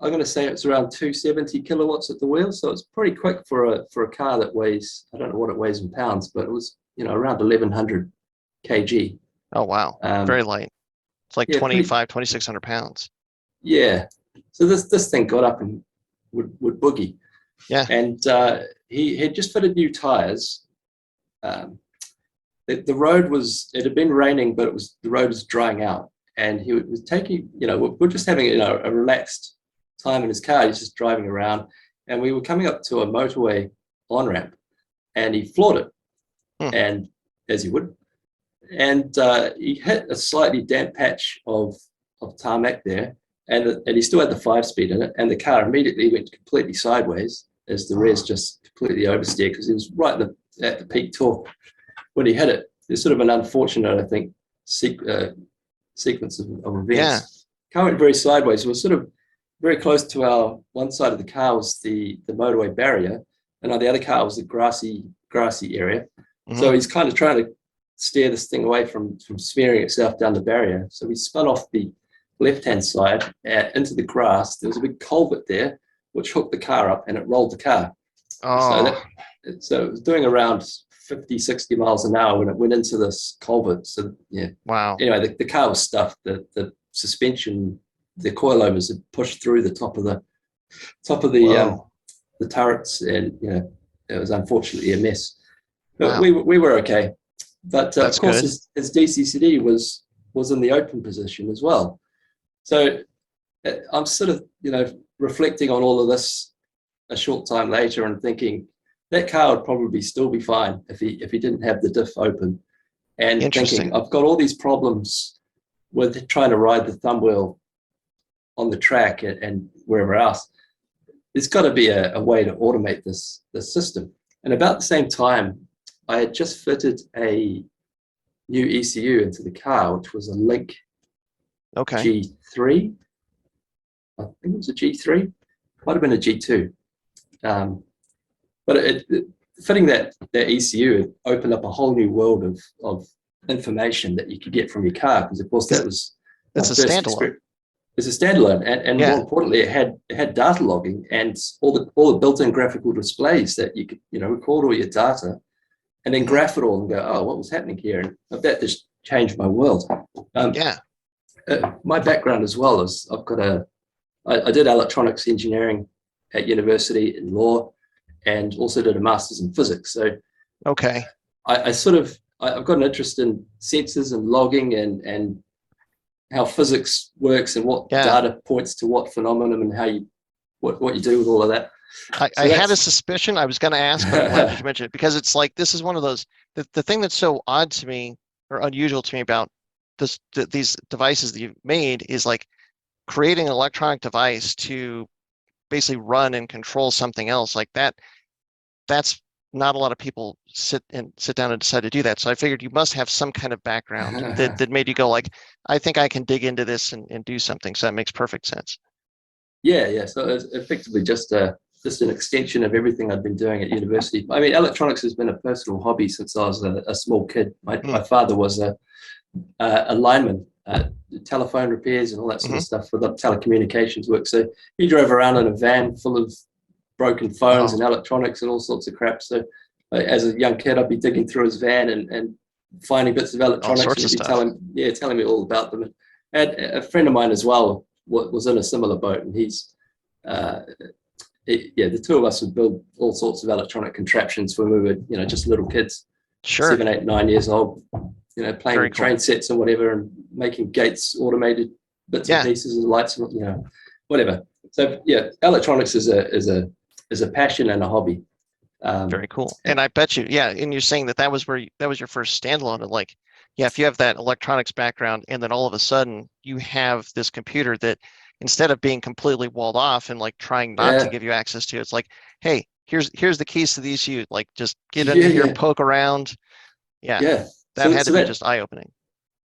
Speaker 2: I'm going to say it's around 270 kilowatts at the wheel, so it's pretty quick for a car that weighs, I don't know what it weighs in pounds, but it was, you know, around 1100 kg.
Speaker 1: Oh wow, very light. It's like 2,600 pounds. Yeah.
Speaker 2: So this thing got up and would boogie.
Speaker 1: Yeah.
Speaker 2: And he had just fitted new tires. The road it had been raining, but the road was drying out, and he was taking, you know, we're just having, you know, a relaxed time in his car. He's just driving around, and we were coming up to a motorway on ramp, and he floored it, and as he would, and he hit a slightly damp patch of tarmac there, and he still had the 5-speed in it, and the car immediately went completely sideways as the rears just completely oversteered, because he was right at the peak torque when he hit it. There's sort of an unfortunate, I think, sequence of events.
Speaker 1: Yeah.
Speaker 2: Car went very sideways. It was sort of very close to one side of the car was the motorway barrier, and on the other car was the grassy area. So he's kind of trying to steer this thing away from smearing itself down the barrier. So we spun off the left-hand side into the grass. There was a big culvert there, which hooked the car up, and it rolled the car. So it was doing around 50, 60 miles an hour when it went into this culvert. So yeah.
Speaker 1: Wow.
Speaker 2: Anyway, the car was stuffed. The suspension, the coilovers had pushed through the top of the turrets, and you know, it was unfortunately a mess. But we were okay. But of course, his DCCD was in the open position as well. So I'm sort of, you know, reflecting on all of this a short time later and thinking that car would probably still be fine if he didn't have the diff open. And thinking, I've got all these problems with trying to ride the Thumbwheel on the track and wherever else. There's got to be a way to automate this system. And about the same time, I had just fitted a new ECU into the car, which was a Link G3. I think it was a G3. Might have been a G2. But fitting that ECU opened up a whole new world of information that you could get from your car, because of course
Speaker 1: it's a standalone.
Speaker 2: It's a standalone, and more importantly, it had data logging and all the built-in graphical displays that you could, you know, record all your data and then graph it all and go, oh, what was happening here? And that just changed my world. My background as well is I've got a I did electronics engineering at university in law, and also did a master's in physics. So
Speaker 1: Okay.
Speaker 2: I've got an interest in sensors and logging and how physics works and what
Speaker 1: Yeah.
Speaker 2: data points to what phenomenon and how you what you do with all of that.
Speaker 1: I had a suspicion. I was going to ask, but I'm glad that you mentioned it, because it's like, this is one of those, the thing that's so odd to me or unusual to me about these devices that you've made is like creating an electronic device to basically run and control something else like that. That's not a lot of people sit down and decide to do that. So I figured you must have some kind of background that made you go like, I think I can dig into this and do something. So that makes perfect sense.
Speaker 2: Yeah. So it's effectively just an extension of everything I'd been doing at university. I mean, electronics has been a personal hobby since I was a small kid. My father was a lineman, telephone repairs and all that sort of stuff for the telecommunications work. So he drove around in a van full of broken phones and electronics and all sorts of crap. So as a young kid, I'd be digging through his van and finding bits of electronics.
Speaker 1: All sorts of
Speaker 2: He'd be
Speaker 1: stuff.
Speaker 2: telling me all about them. And a friend of mine as well was in a similar boat, and the two of us would build all sorts of electronic contraptions when we were, just little kids,
Speaker 1: Sure.
Speaker 2: 7, 8, 9 years old, playing
Speaker 1: Very
Speaker 2: with train
Speaker 1: cool.
Speaker 2: sets and whatever, and making gates, automated bits and pieces and lights, whatever. So yeah, electronics is a passion and a hobby.
Speaker 1: Very cool. And I bet you, and you're saying that was your first standalone. And like, if you have that electronics background and then all of a sudden you have this computer that instead of being completely walled off and like trying not to give you access to, it's like, hey, here's the keys to the ECU. Like, just get in here, poke around. Yeah. That had to be just eye-opening.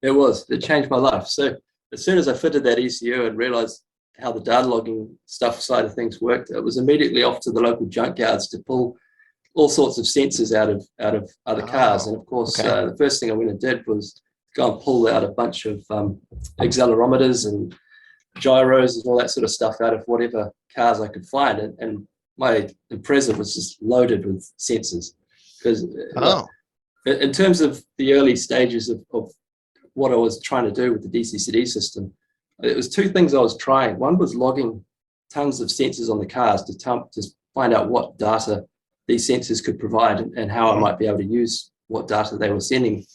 Speaker 2: It changed my life. So as soon as I fitted that ECU and realized how the data logging stuff side of things worked, it was immediately off to the local junkyards to pull all sorts of sensors out of other cars. And of course, the first thing I went and did was go and pull out a bunch of accelerometers and gyros and all that sort of stuff out of whatever cars I could find. And my Impreza was just loaded with sensors. Because in terms of the early stages of what I was trying to do with the DCCD system, it was two things I was trying. One was logging tons of sensors on the cars to find out what data these sensors could provide and how I might be able to use what data they were sending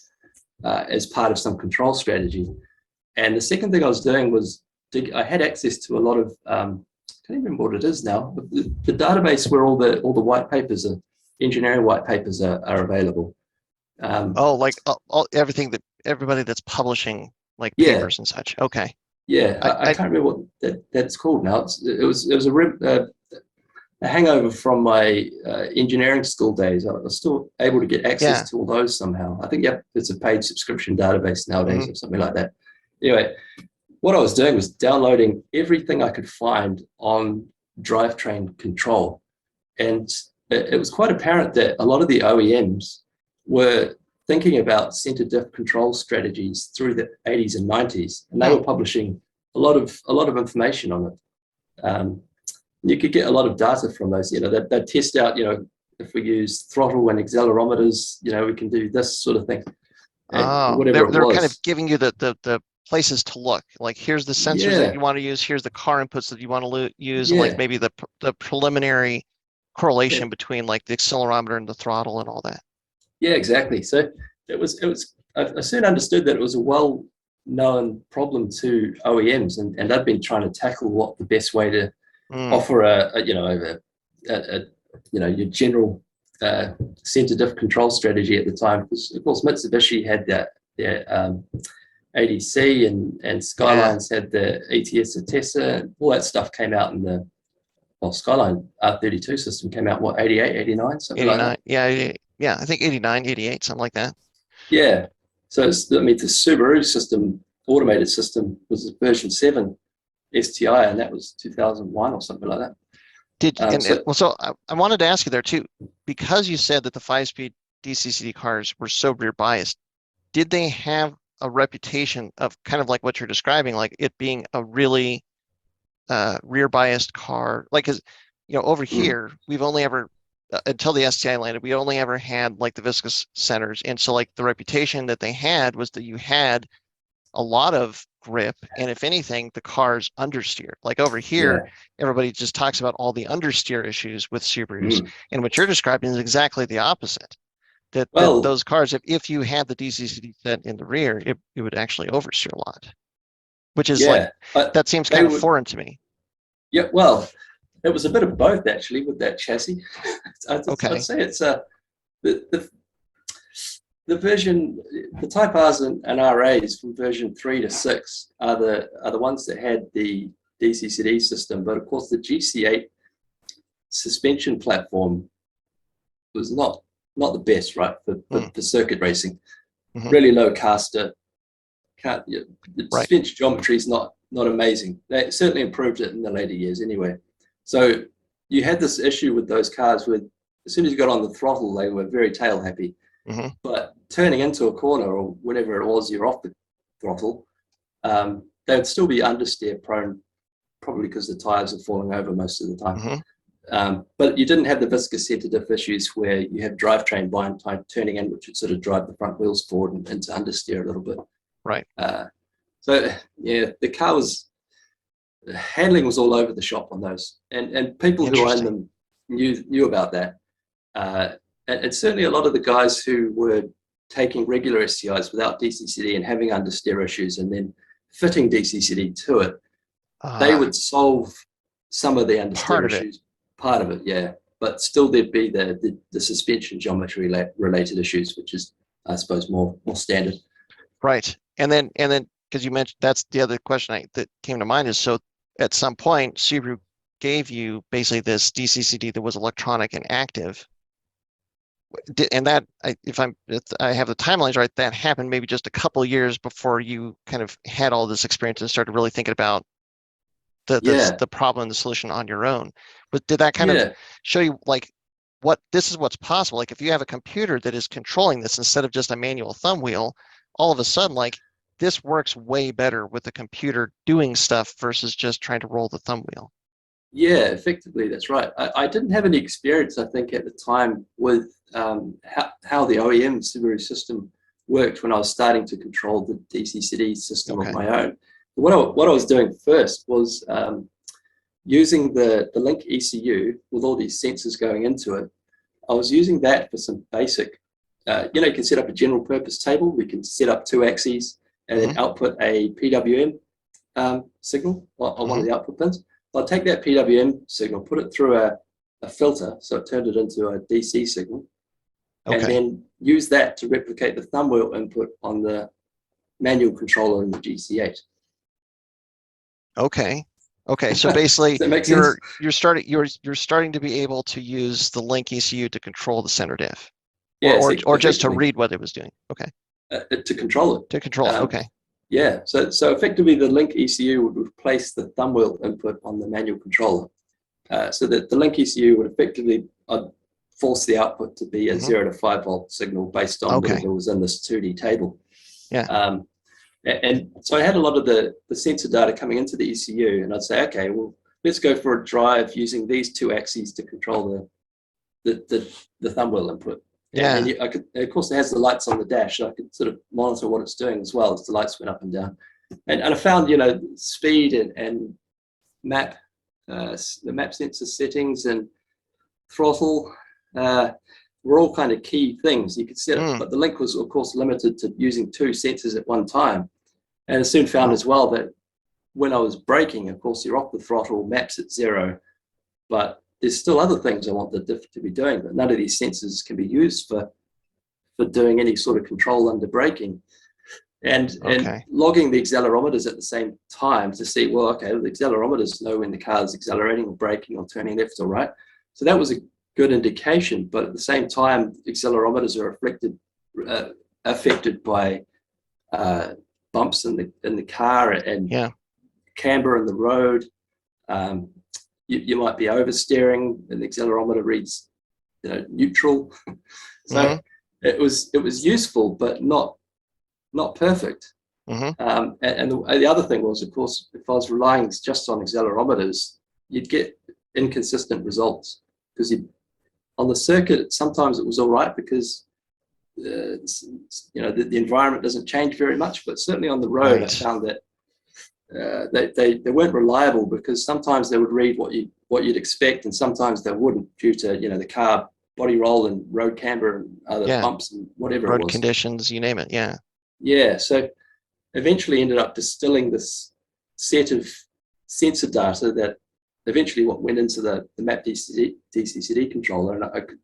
Speaker 2: as part of some control strategy. And the second thing I was doing was I had access to a lot of I can't even remember what it is now. The database where all the white papers engineering white papers are available.
Speaker 1: Everything that everybody that's publishing like papers and such. Okay.
Speaker 2: Yeah, I can't remember what that's called now. It was a hangover from my engineering school days. I was still able to get access to all those somehow. I think it's a paid subscription database nowadays or something like that. Anyway, what I was doing was downloading everything I could find on drivetrain control, and it was quite apparent that a lot of the OEMs were thinking about center diff control strategies through the 80s and 90s, and they were publishing a lot of information on it. You could get a lot of data from those. They'd test out, if we use throttle and accelerometers, we can do this sort of thing.
Speaker 1: They're kind of giving you the places to look. Like, here's the sensors that you want to use. Here's the car inputs that you want to use, and like maybe the preliminary correlation between like the accelerometer and the throttle and all that. Yeah,
Speaker 2: exactly. So it was. I soon understood that it was a well-known problem to OEMs, and they've been trying to tackle what the best way to offer your general center diff control strategy at the time. Because of course Mitsubishi had their ADC and Skylines had the ETS Attessa. All that stuff came out in the Skyline R32 system came out, 88, 89, something
Speaker 1: 89,
Speaker 2: like that.
Speaker 1: Yeah, I think 89, 88, something like that.
Speaker 2: Yeah. So the Subaru system, automated system, was version 7 STI, and that was 2001 or something like that.
Speaker 1: So I wanted to ask you there too, because you said that the 5-speed DCCD cars were so rear biased, did they have a reputation of kind of like what you're describing, like it being a really rear biased car? Like, because over here we've only ever until the STI landed, we only ever had like the viscous centers, and so like the reputation that they had was that you had a lot of grip, and if anything, the car's understeer. Like over here,
Speaker 2: Yeah.
Speaker 1: everybody just talks about all the understeer issues with Subarus,
Speaker 2: Mm.
Speaker 1: and what you're describing is exactly the opposite. That
Speaker 2: Well,
Speaker 1: those cars, if you had the DCCD set in the rear, it would actually oversteer a lot, which is like,
Speaker 2: yeah, but
Speaker 1: that seems
Speaker 2: they
Speaker 1: kind of
Speaker 2: would.
Speaker 1: foreign to me.
Speaker 2: Yeah, well, it was a bit of both actually with that chassis. I'd
Speaker 1: Okay.
Speaker 2: say it's the, the the version, the Type R's and RAs from version 3 to 6 are the ones that had the DCCD system, but of course the GC8 suspension platform was not the best, right, for circuit racing.
Speaker 1: Mm-hmm.
Speaker 2: Really low caster. The
Speaker 1: Right.
Speaker 2: suspension geometry is not amazing. They certainly improved it in the later years anyway. So you had this issue with those cars where as soon as you got on the throttle, they were very tail happy.
Speaker 1: Mm-hmm.
Speaker 2: But turning into a corner or whenever it was you're off the throttle, they would still be understeer prone, probably because the tires are falling over most of the time.
Speaker 1: Mm-hmm.
Speaker 2: But you didn't have the viscosity diff issues where you have drivetrain bind time turning in, which would sort of drive the front wheels forward and to understeer a little bit.
Speaker 1: Right.
Speaker 2: So yeah, the car was, handling was all over the shop on those, and people who own them knew about that. And certainly a lot of the guys who were taking regular STIs without DCCD and having understeer issues and then fitting DCCD to it, they would solve some of the understeer issues. Part of it, yeah. But still there'd be the suspension geometry related issues, which is, I suppose, more standard.
Speaker 1: Right. And then because you mentioned, that's the other question that came to mind is, so at some point Subaru gave you basically this DCCD that was electronic and active. And that, if I have the timelines right, that happened maybe just a couple years before you kind of had all this experience and started really thinking about the problem and the solution on your own. But did that kind of show you like this is what's possible? Like if you have a computer that is controlling this instead of just a manual thumb wheel, all of a sudden, like this works way better with the computer doing stuff versus just trying to roll the thumb wheel.
Speaker 2: Yeah, effectively, that's right. I didn't have any experience, I think, at the time with how the OEM Subaru system worked when I was starting to control the DCCD system of my own. What I was doing first was using the Link ECU with all these sensors going into it. I was using that for some basic, you can set up a general purpose table. We can set up 2 axes and then output a PWM signal on one of the output pins. I'll take that PWM signal, put it through a filter, so it turned it into a DC signal, and then use that to replicate the thumb wheel input on the manual controller in the GC8.
Speaker 1: Okay. So basically, you're starting to be able to use the Link ECU to control the center diff, or just to read what it was doing.
Speaker 2: To control it.
Speaker 1: To control it. Okay.
Speaker 2: Yeah, so effectively the Link ECU would replace the thumb wheel input on the manual controller. So that the Link ECU would effectively force the output to be a 0 to 5 volt signal based on whatever was in this 2D table.
Speaker 1: Yeah.
Speaker 2: And so I had a lot of the sensor data coming into the ECU, and I'd say, okay, well, let's go for a drive using these 2 axes to control the thumb wheel input.
Speaker 1: Yeah.
Speaker 2: And of course, it has the lights on the dash, so I could sort of monitor what it's doing as well as the lights went up and down. And I found, speed and map, the map sensor settings and throttle were all kind of key things you could set it. But the Link was, of course, limited to using 2 sensors at one time. And I soon found as well that when I was braking, of course, you're off the throttle, maps at 0, but there's still other things I want the diff to be doing, but none of these sensors can be used for doing any sort of control under braking. And logging the accelerometers at the same time to see, well, okay, the accelerometers know when the car is accelerating or braking or turning left or right. So that was a good indication, but at the same time, accelerometers are affected by bumps in the car and camber in the road. You might be oversteering, and the accelerometer reads, neutral. So it was useful, but not perfect. And the other thing was, of course, if I was relying just on accelerometers, you'd get inconsistent results because on the circuit sometimes it was all right because the environment doesn't change very much, but certainly on the road I found that they weren't reliable, because sometimes they would read what you'd expect, and sometimes they wouldn't, due to the car body roll and road camber and other
Speaker 1: Yeah.
Speaker 2: bumps and whatever it
Speaker 1: Road
Speaker 2: was.
Speaker 1: conditions, you name it. Yeah.
Speaker 2: Yeah, so eventually ended up distilling this set of sensor data that eventually what went into the MAP DCCD controller, and I could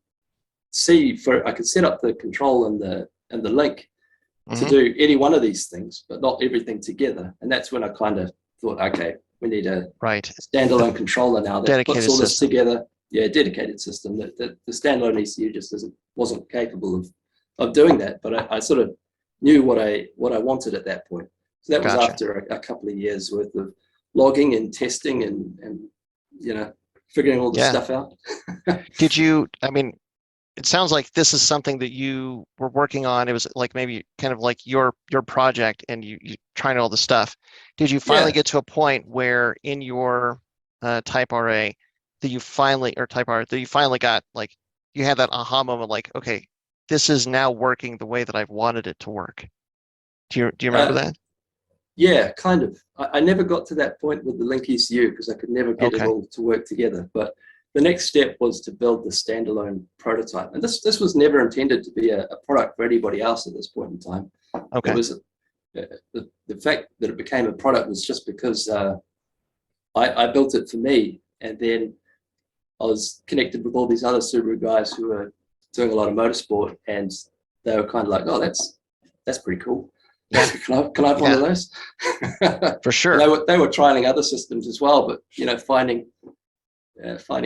Speaker 2: set up the control and the link to do any one of these things, but not everything together. And that's when I kind of thought, okay, we need a standalone controller now that puts all this together. Yeah, a dedicated system. That the standalone ECU just wasn't capable of doing that. But I sort of knew what I wanted at that point. So that was after a couple of years worth of logging and testing and figuring all this stuff out.
Speaker 1: Did you? I mean, it sounds like this is something that you were working on. It was like maybe kind of like your project, and you trying all the stuff. Did you finally get to a point where in your Type-RA that you finally, or Type-R, that you finally got, like, you had that aha moment, like, okay, this is now working the way that I've wanted it to work? Do you remember that?
Speaker 2: Yeah, kind of. I never got to that point with the Link ECU because I could never get it all to work together. But the next step was to build the standalone prototype. And this was never intended to be a product for anybody else at this point in time.
Speaker 1: Okay.
Speaker 2: It was the fact that it became a product was just because I built it for me, and then I was connected with all these other Subaru guys who were doing a lot of motorsport, and they were kind of like, "Oh, that's pretty cool. Yeah. Can I have one of those?"
Speaker 1: For sure.
Speaker 2: They were trialing other systems as well, but finding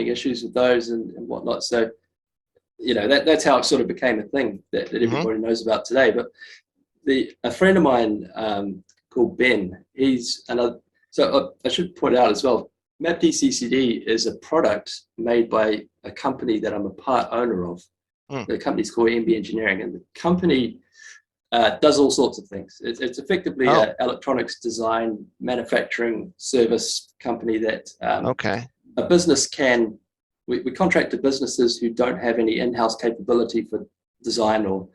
Speaker 2: issues with those and whatnot. So that's how it sort of became a thing that everybody knows about today. But a friend of mine called Ben, he's another. So I should point out as well, MAP DCCD is a product made by a company that I'm a part owner of. The company's called MB Engineering, and the company does all sorts of things. It's effectively an electronics design, manufacturing, service company that a business can. We contract to businesses who don't have any in-house capability for design or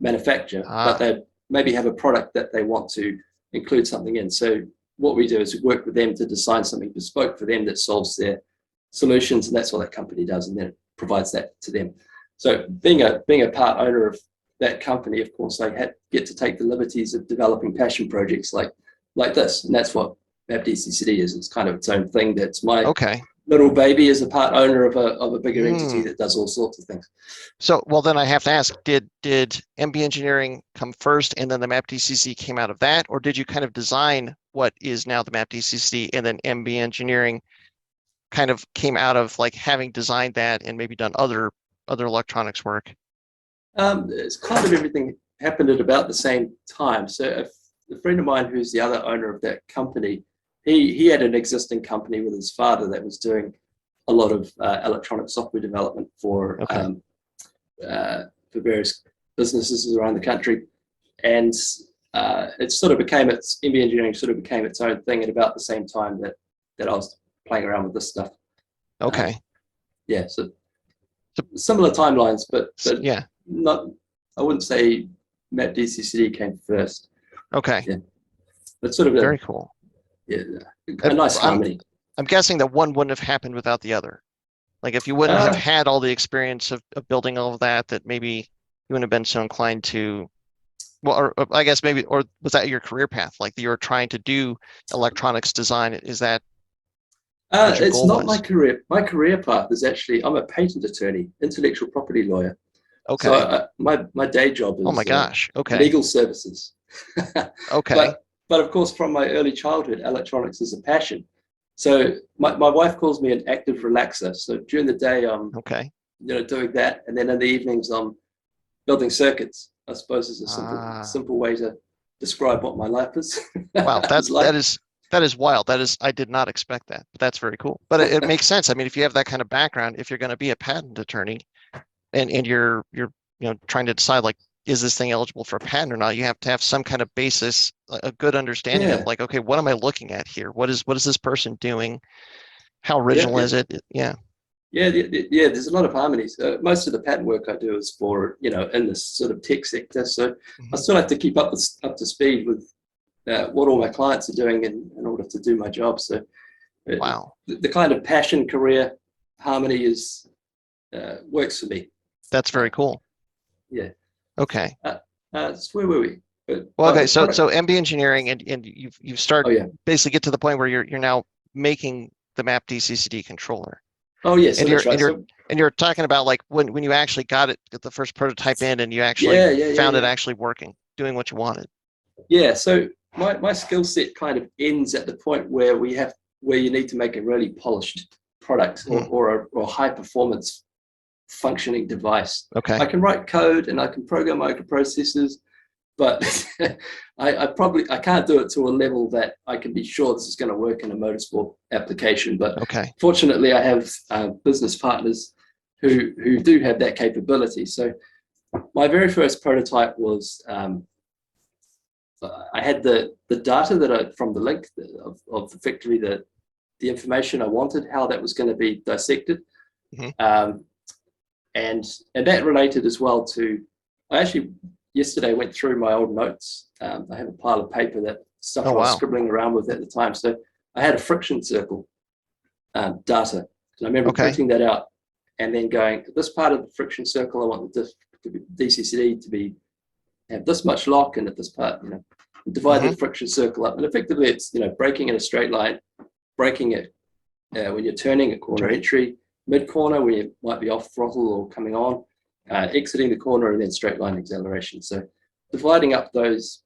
Speaker 2: manufacture, but they maybe have a product that they want to include something in. So what we do is we work with them to design something bespoke for them that solves their solutions, and that's what that company does, and then it provides that to them. So being a part owner of that company, of course, I get to take the liberties of developing passion projects like this, and that's what MAP DCCD is. It's kind of its own thing. That's my little baby as a part owner of a bigger entity that does all sorts of things.
Speaker 1: So, well, then I have to ask, did MB Engineering come first and then the MAP DCCD came out of that? Or did you kind of design what is now the MAP DCCD and then MB Engineering kind of came out of like having designed that and maybe done other electronics work?
Speaker 2: It's kind of everything happened at about the same time. So a friend of mine who's the other owner of that company, he had an existing company with his father that was doing a lot of electronic software development for various businesses around the country, and it sort of became MB Engineering sort of became its own thing at about the same time that I was playing around with this stuff. So similar timelines, but not. I wouldn't say MAP DCCD came first. But sort of
Speaker 1: very cool.
Speaker 2: A nice harmony.
Speaker 1: I'm guessing that one wouldn't have happened without the other. Like if you wouldn't have had all the experience of building all of that maybe you wouldn't have been so inclined to, well, or I guess maybe, or was that your career path? Like you were trying to do electronics design. Is that?
Speaker 2: It's not my career. My career path is actually, I'm a patent attorney, intellectual property lawyer. So my day job is legal services. But of course, from my early childhood, electronics is a passion. So my wife calls me an active relaxer. So during the day, I'm doing that, and then in the evenings, I'm building circuits. I suppose is a simple way to describe what my life is.
Speaker 1: Wow, that is wild. I did not expect that, but that's very cool. But it makes sense. I mean, if you have that kind of background, if you're going to be a patent attorney, and you're trying to decide, like, is this thing eligible for a patent or not, you have to have some kind of basis, a good understanding of like, okay, what am I looking at here? What is this person doing? How original is it?
Speaker 2: There's a lot of harmonies. Most of the patent work I do is for in this sort of tech sector, so I still have to keep up to speed with what all my clients are doing in order to do my job. So
Speaker 1: Wow.
Speaker 2: the kind of passion career harmony is works for me.
Speaker 1: That's very cool.
Speaker 2: Yeah.
Speaker 1: Okay.
Speaker 2: So where were we?
Speaker 1: Well, okay.
Speaker 2: The
Speaker 1: So
Speaker 2: product.
Speaker 1: MB engineering, and you've started
Speaker 2: Oh yeah.
Speaker 1: basically get to the point where you're now making the MAP DCCD controller.
Speaker 2: Oh yeah. So
Speaker 1: And
Speaker 2: that's right.
Speaker 1: you're talking about like when you actually got it, get the first prototype in, and you actually
Speaker 2: Yeah.
Speaker 1: found it actually working, doing what you wanted.
Speaker 2: Yeah. So my skill set kind of ends at the point where you need to make a really polished product or a high performance functioning device.
Speaker 1: Okay.
Speaker 2: I can write code and I can program microprocessors, but I can't do it to a level that I can be sure this is going to work in a motorsport application. But
Speaker 1: Okay.
Speaker 2: fortunately, I have business partners who do have that capability. So my very first prototype was I had the data that from the link of the factory, the information I wanted, how that was going to be dissected. And that related as well to, I actually yesterday went through my old notes. I have a pile of paper that stuff I was scribbling around with at the time. So I had a friction circle data. And I remember printing that out and then going, this part of the friction circle, I want the DCCD to have this much lock, and at this part, divide the friction circle up. And effectively it's, braking in a straight line, braking it when you're turning a corner entry, mid-corner where you might be off throttle or coming on, exiting the corner, and then straight line acceleration. So dividing up those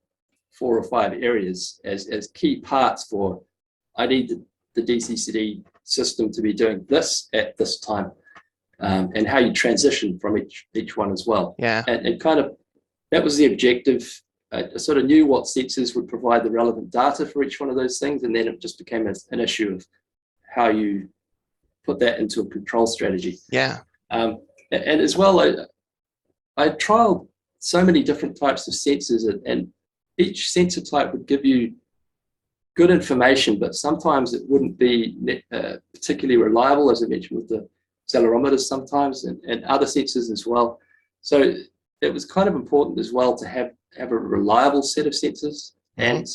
Speaker 2: 4 or 5 areas as key parts for, I need the DCCD system to be doing this at this time, and how you transition from each one as well.
Speaker 1: Yeah.
Speaker 2: And kind of, that was the objective. I sort of knew what sensors would provide the relevant data for each one of those things, and then it just became an issue of how you put that into a control strategy.
Speaker 1: Yeah.
Speaker 2: And as well, I trialed so many different types of sensors, and each sensor type would give you good information, but sometimes it wouldn't be particularly reliable, as I mentioned with the accelerometers sometimes, and other sensors as well. So it was kind of important as well to have a reliable set of sensors, and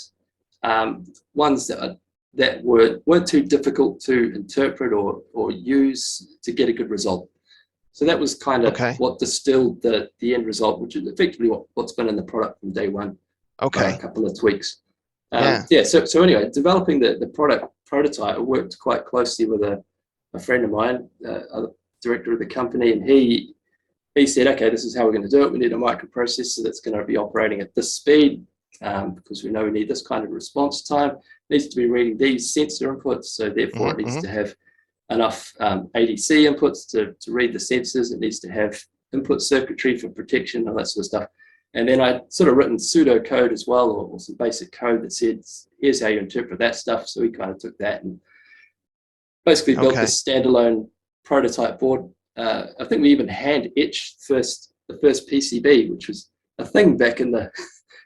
Speaker 2: ones that weren't too difficult to interpret or use to get a good result. So that was kind of what distilled the end result, which is effectively what's been in the product from day one. A couple of tweaks. So anyway, developing the product prototype, I worked quite closely with a friend of mine, a director of the company, and he said, okay, this is how we're going to do it. We need a microprocessor that's going to be operating at this speed, because we know we need this kind of response time. It needs to be reading these sensor inputs, so therefore it needs to have enough ADC inputs to read the sensors. It needs to have input circuitry for protection, all that sort of stuff. And then I sort of written pseudo code as well, or some basic code that said, here's how you interpret that stuff. So we kind of took that and basically built this standalone prototype board. I think we even hand etched the first PCB, which was a thing back in the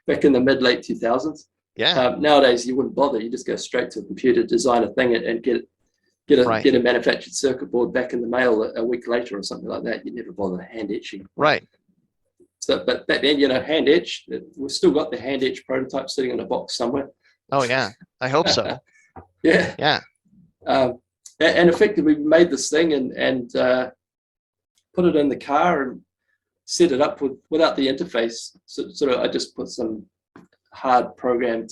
Speaker 2: mid late 2000s. Nowadays you wouldn't bother. You just go straight to a computer, design a thing, and get a manufactured circuit board back in the mail a week later or something like that. You never bother hand etching.
Speaker 1: Right.
Speaker 2: So, but back then, hand etched. We've still got the hand etched prototype sitting in a box somewhere.
Speaker 1: Oh yeah, I hope so.
Speaker 2: Yeah. And effectively, we made this thing and put it in the car and set it up without the interface. So sort of, I just put some hard programmed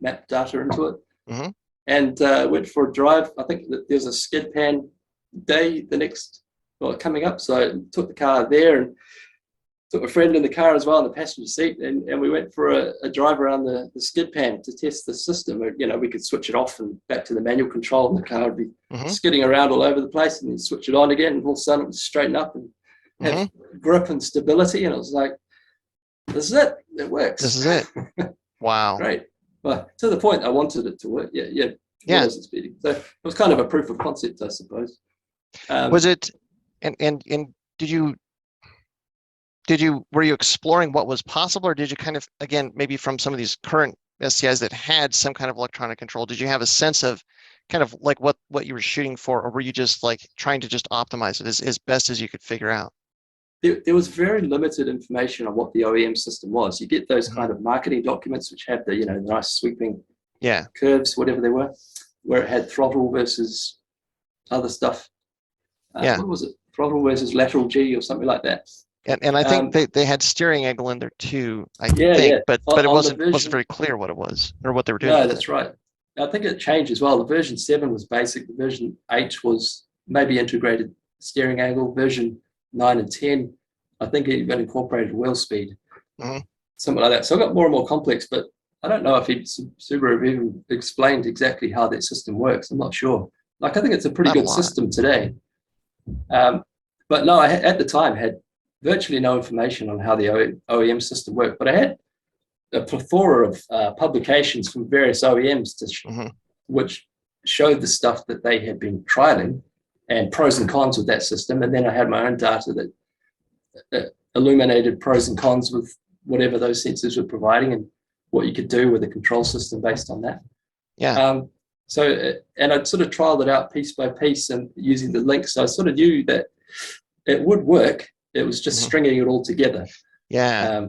Speaker 2: map data into it, and went for a drive. I think that there's a skid pan day coming up, so I took the car there and took a friend in the car as well in the passenger seat, and we went for a drive around the skid pan to test the system. We could switch it off and back to the manual control, and the car would be skidding around all over the place, and then switch it on again, and all of a sudden it would straighten up and have grip and stability. And it was like, this is it. It works.
Speaker 1: This is it. Wow.
Speaker 2: Great. Well, to the point I wanted it to work. Yeah. Speeding. So it was kind of a proof of concept, I suppose.
Speaker 1: Was it? And were you exploring what was possible, or did you kind of, again, maybe from some of these current STIs that had some kind of electronic control, did you have a sense of kind of like what you were shooting for, or were you just like trying to just optimize it as best as you could figure out?
Speaker 2: there was very limited information on what the OEM system was. You get those
Speaker 1: Mhm.
Speaker 2: kind of marketing documents which have the, you know, the nice sweeping
Speaker 1: Yeah.
Speaker 2: curves, whatever they were, where it had throttle versus other stuff.
Speaker 1: Yeah.
Speaker 2: What was it? Throttle versus lateral G or something like that.
Speaker 1: And I think they had steering angle in there too, I
Speaker 2: Yeah,
Speaker 1: think,
Speaker 2: yeah.
Speaker 1: but it
Speaker 2: On the
Speaker 1: wasn't
Speaker 2: version,
Speaker 1: very clear what it was or what they were doing
Speaker 2: no,
Speaker 1: with
Speaker 2: that's
Speaker 1: it.
Speaker 2: right. I think it changed as well. The version 7 was basic. The version 8 was maybe integrated steering angle. Version 9 and 10, I think it even incorporated wheel speed,
Speaker 1: Mhm.
Speaker 2: something like that. So it got more and more complex, but I don't know if Subaru even explained exactly how that system works. I'm not sure. Like, I think it's a pretty
Speaker 1: Not a
Speaker 2: good
Speaker 1: lot.
Speaker 2: system today. But no, I at the time had virtually no information on how the OEM system worked, but I had a plethora of publications from various OEMs
Speaker 1: Mhm.
Speaker 2: which showed the stuff that they had been trialing and pros and cons with that system. And then I had my own data that illuminated pros and cons with whatever those sensors were providing and what you could do with a control system based on that.
Speaker 1: Yeah.
Speaker 2: And I sort of trialed it out piece by piece and using the links. So I sort of knew that it would work. It was just
Speaker 1: Mhm.
Speaker 2: stringing it all together.
Speaker 1: Yeah.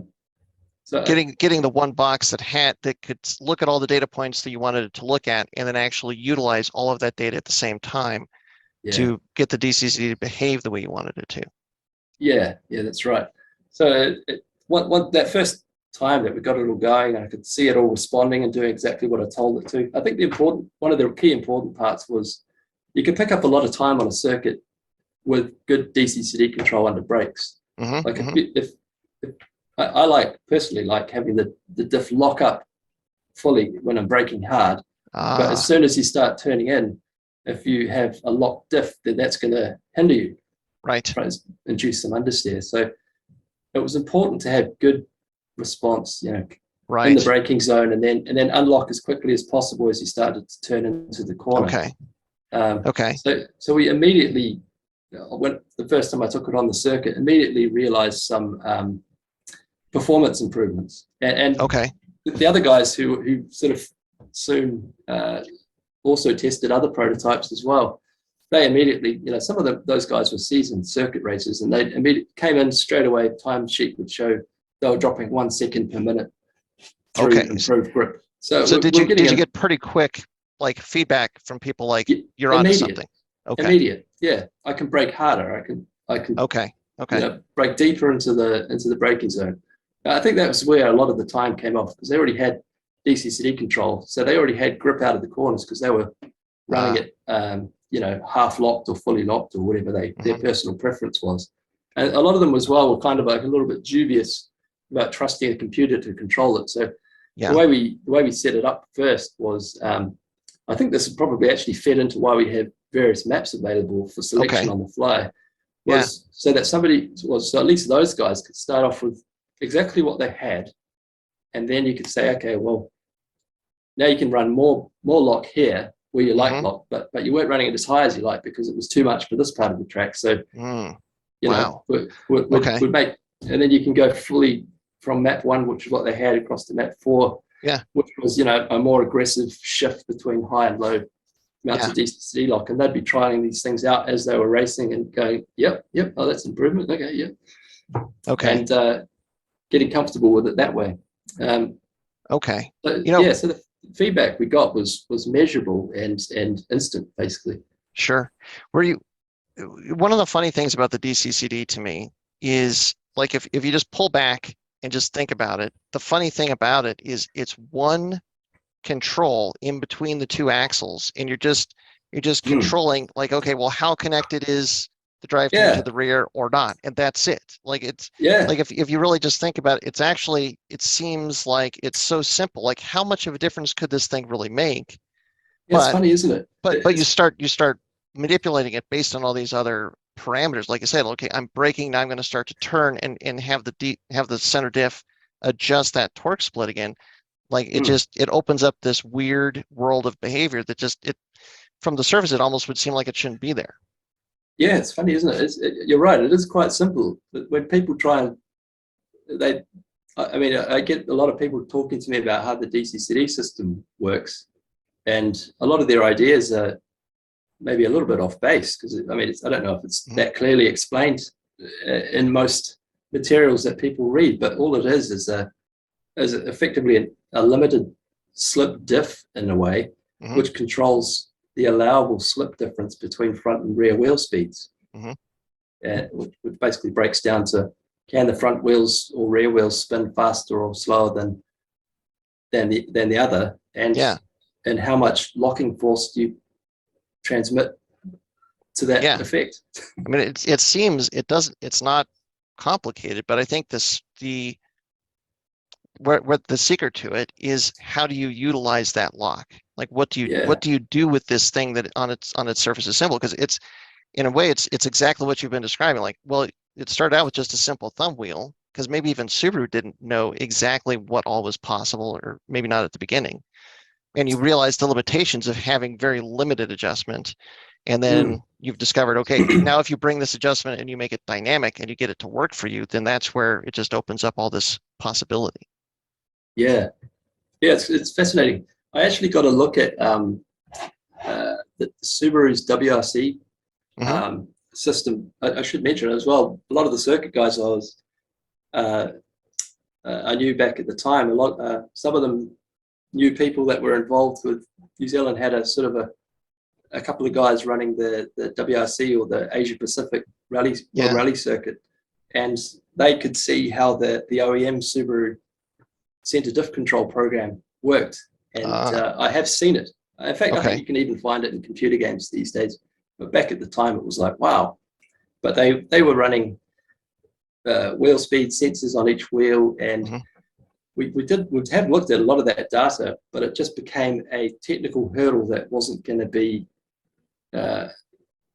Speaker 2: So
Speaker 1: Getting the one box that could look at all the data points that you wanted it to look at and then actually utilize all of that data at the same time
Speaker 2: yeah,
Speaker 1: to get the DCCD to behave the way you wanted it to.
Speaker 2: yeah, that's right. So that first time that we got it all going, I could see it all responding and doing exactly what I told it to. I think one of the key important parts was you could pick up a lot of time on a circuit with good DCCD control under brakes.
Speaker 1: Mhm.
Speaker 2: Like
Speaker 1: Mhm.
Speaker 2: if I personally like having the diff lock up fully when I'm braking hard, but as
Speaker 1: Ah,
Speaker 2: soon as you start turning in, if you have a locked diff, then that's going to hinder you,
Speaker 1: right.
Speaker 2: induce some understeer. So it was important to have good response, you know, in the
Speaker 1: Right.
Speaker 2: braking zone, and then unlock as quickly as possible as you started to turn into the corner.
Speaker 1: Okay. Okay.
Speaker 2: So we immediately, when the first time I took it on the circuit, immediately realized some performance improvements, and
Speaker 1: Okay.
Speaker 2: the other guys who sort of soon also tested other prototypes as well. They immediately, you know, some of those guys were seasoned circuit racers, and they immediately came in straight away. Time sheet would show they were dropping 1 second per minute through
Speaker 1: Okay.
Speaker 2: improved grip. So
Speaker 1: So
Speaker 2: we're getting
Speaker 1: did you get pretty quick like feedback from people like you're onto
Speaker 2: immediate,
Speaker 1: something? Okay.
Speaker 2: immediate. Yeah, I can brake harder. I can
Speaker 1: Okay.
Speaker 2: you
Speaker 1: Okay.
Speaker 2: know, brake deeper into the braking zone. I think that was where a lot of the time came off because they already had DCCD control, so they already had grip out of the corners because they were running it, you know, half locked or fully locked or whatever their personal preference was. And a lot of them as well were kind of like a little bit dubious about trusting a computer to control it. So
Speaker 1: Yeah.
Speaker 2: the way we set it up first was, I think this probably actually fed into why we have various maps available for selection
Speaker 1: Okay.
Speaker 2: on the fly.
Speaker 1: Yeah.
Speaker 2: Was so that so at least those guys could start off with exactly what they had, and then you could say, okay, well, now you can run more lock here where you like
Speaker 1: Mhm.
Speaker 2: lock, but you weren't running it as high as you like because it was too much for this part of the track. So
Speaker 1: Mm.
Speaker 2: you know,
Speaker 1: Wow. Okay.
Speaker 2: would make, and then you can go fully from map 1, which is what they had, across to map 4,
Speaker 1: Yeah.
Speaker 2: which was, you know, a more aggressive shift between high and low amounts
Speaker 1: Yeah.
Speaker 2: of DCCD lock, and they'd be trying these things out as they were racing and going, yep, oh, that's improvement, okay, yep,
Speaker 1: Okay.
Speaker 2: and getting comfortable with it that way.
Speaker 1: Okay.
Speaker 2: So,
Speaker 1: You know,
Speaker 2: yeah, so the feedback we got was measurable and instant, basically.
Speaker 1: sure. Were you one of the funny things about the DCCD to me is like if you just pull back and just think about it, the funny thing about it is it's one control in between the two axles, and you're just controlling like, okay, well, how connected is the drivetrain to
Speaker 2: Yeah,
Speaker 1: the rear or not? And that's it. Like it's
Speaker 2: yeah,
Speaker 1: like if you really just think about it, it's actually it seems like it's so simple. Like how much of a difference could this thing really make?
Speaker 2: it's
Speaker 1: But
Speaker 2: funny, isn't it?
Speaker 1: but you start manipulating it based on all these other parameters. Like I said, okay, I'm braking, now I'm going to start to turn and have the center diff adjust that torque split again. Like it opens up this weird world of behavior that just it from the surface it almost would seem like it shouldn't be there.
Speaker 2: Yeah, it's funny, isn't it? You're right. It is quite simple. But when people try and I mean, I get a lot of people talking to me about how the DCCD system works, and a lot of their ideas are maybe a little bit off base because I mean, I don't know if it's that clearly explained in most materials that people read, but all it is effectively a limited slip diff in a way, which controls the allowable slip difference between front and rear wheel speeds. Which basically breaks down to, can the front wheels or rear wheels spin faster or slower than the other, and how much locking force do you transmit to that effect?
Speaker 1: I mean, it seems it's not complicated, but I think what the secret to it is, how do you utilize that lock? Like, what do you do with this thing that on its surface is simple? Because it's, in a way, it's exactly what you've been describing. Like, well, it started out with just a simple thumb wheel, because maybe even Subaru didn't know exactly what all was possible, or maybe not at the beginning. And you realize the limitations of having very limited adjustment. And then you've discovered, okay, now if you bring this adjustment and you make it dynamic and you get it to work for you, then that's where it just opens up all this possibility.
Speaker 2: Yeah, it's fascinating. I actually got a look at the Subaru's WRC system. I should mention as well, a lot of the circuit guys I knew back at the time, some of them knew people that were involved with. New Zealand had a sort of a couple of guys running the WRC, or the Asia Pacific rally circuit, and they could see how the OEM Subaru center diff control program worked, and I have seen it. In fact, I think you can even find it in computer games these days. But back at the time, it was like, wow. But they were running wheel speed sensors on each wheel, and we have looked at a lot of that data, but it just became a technical hurdle that wasn't going to be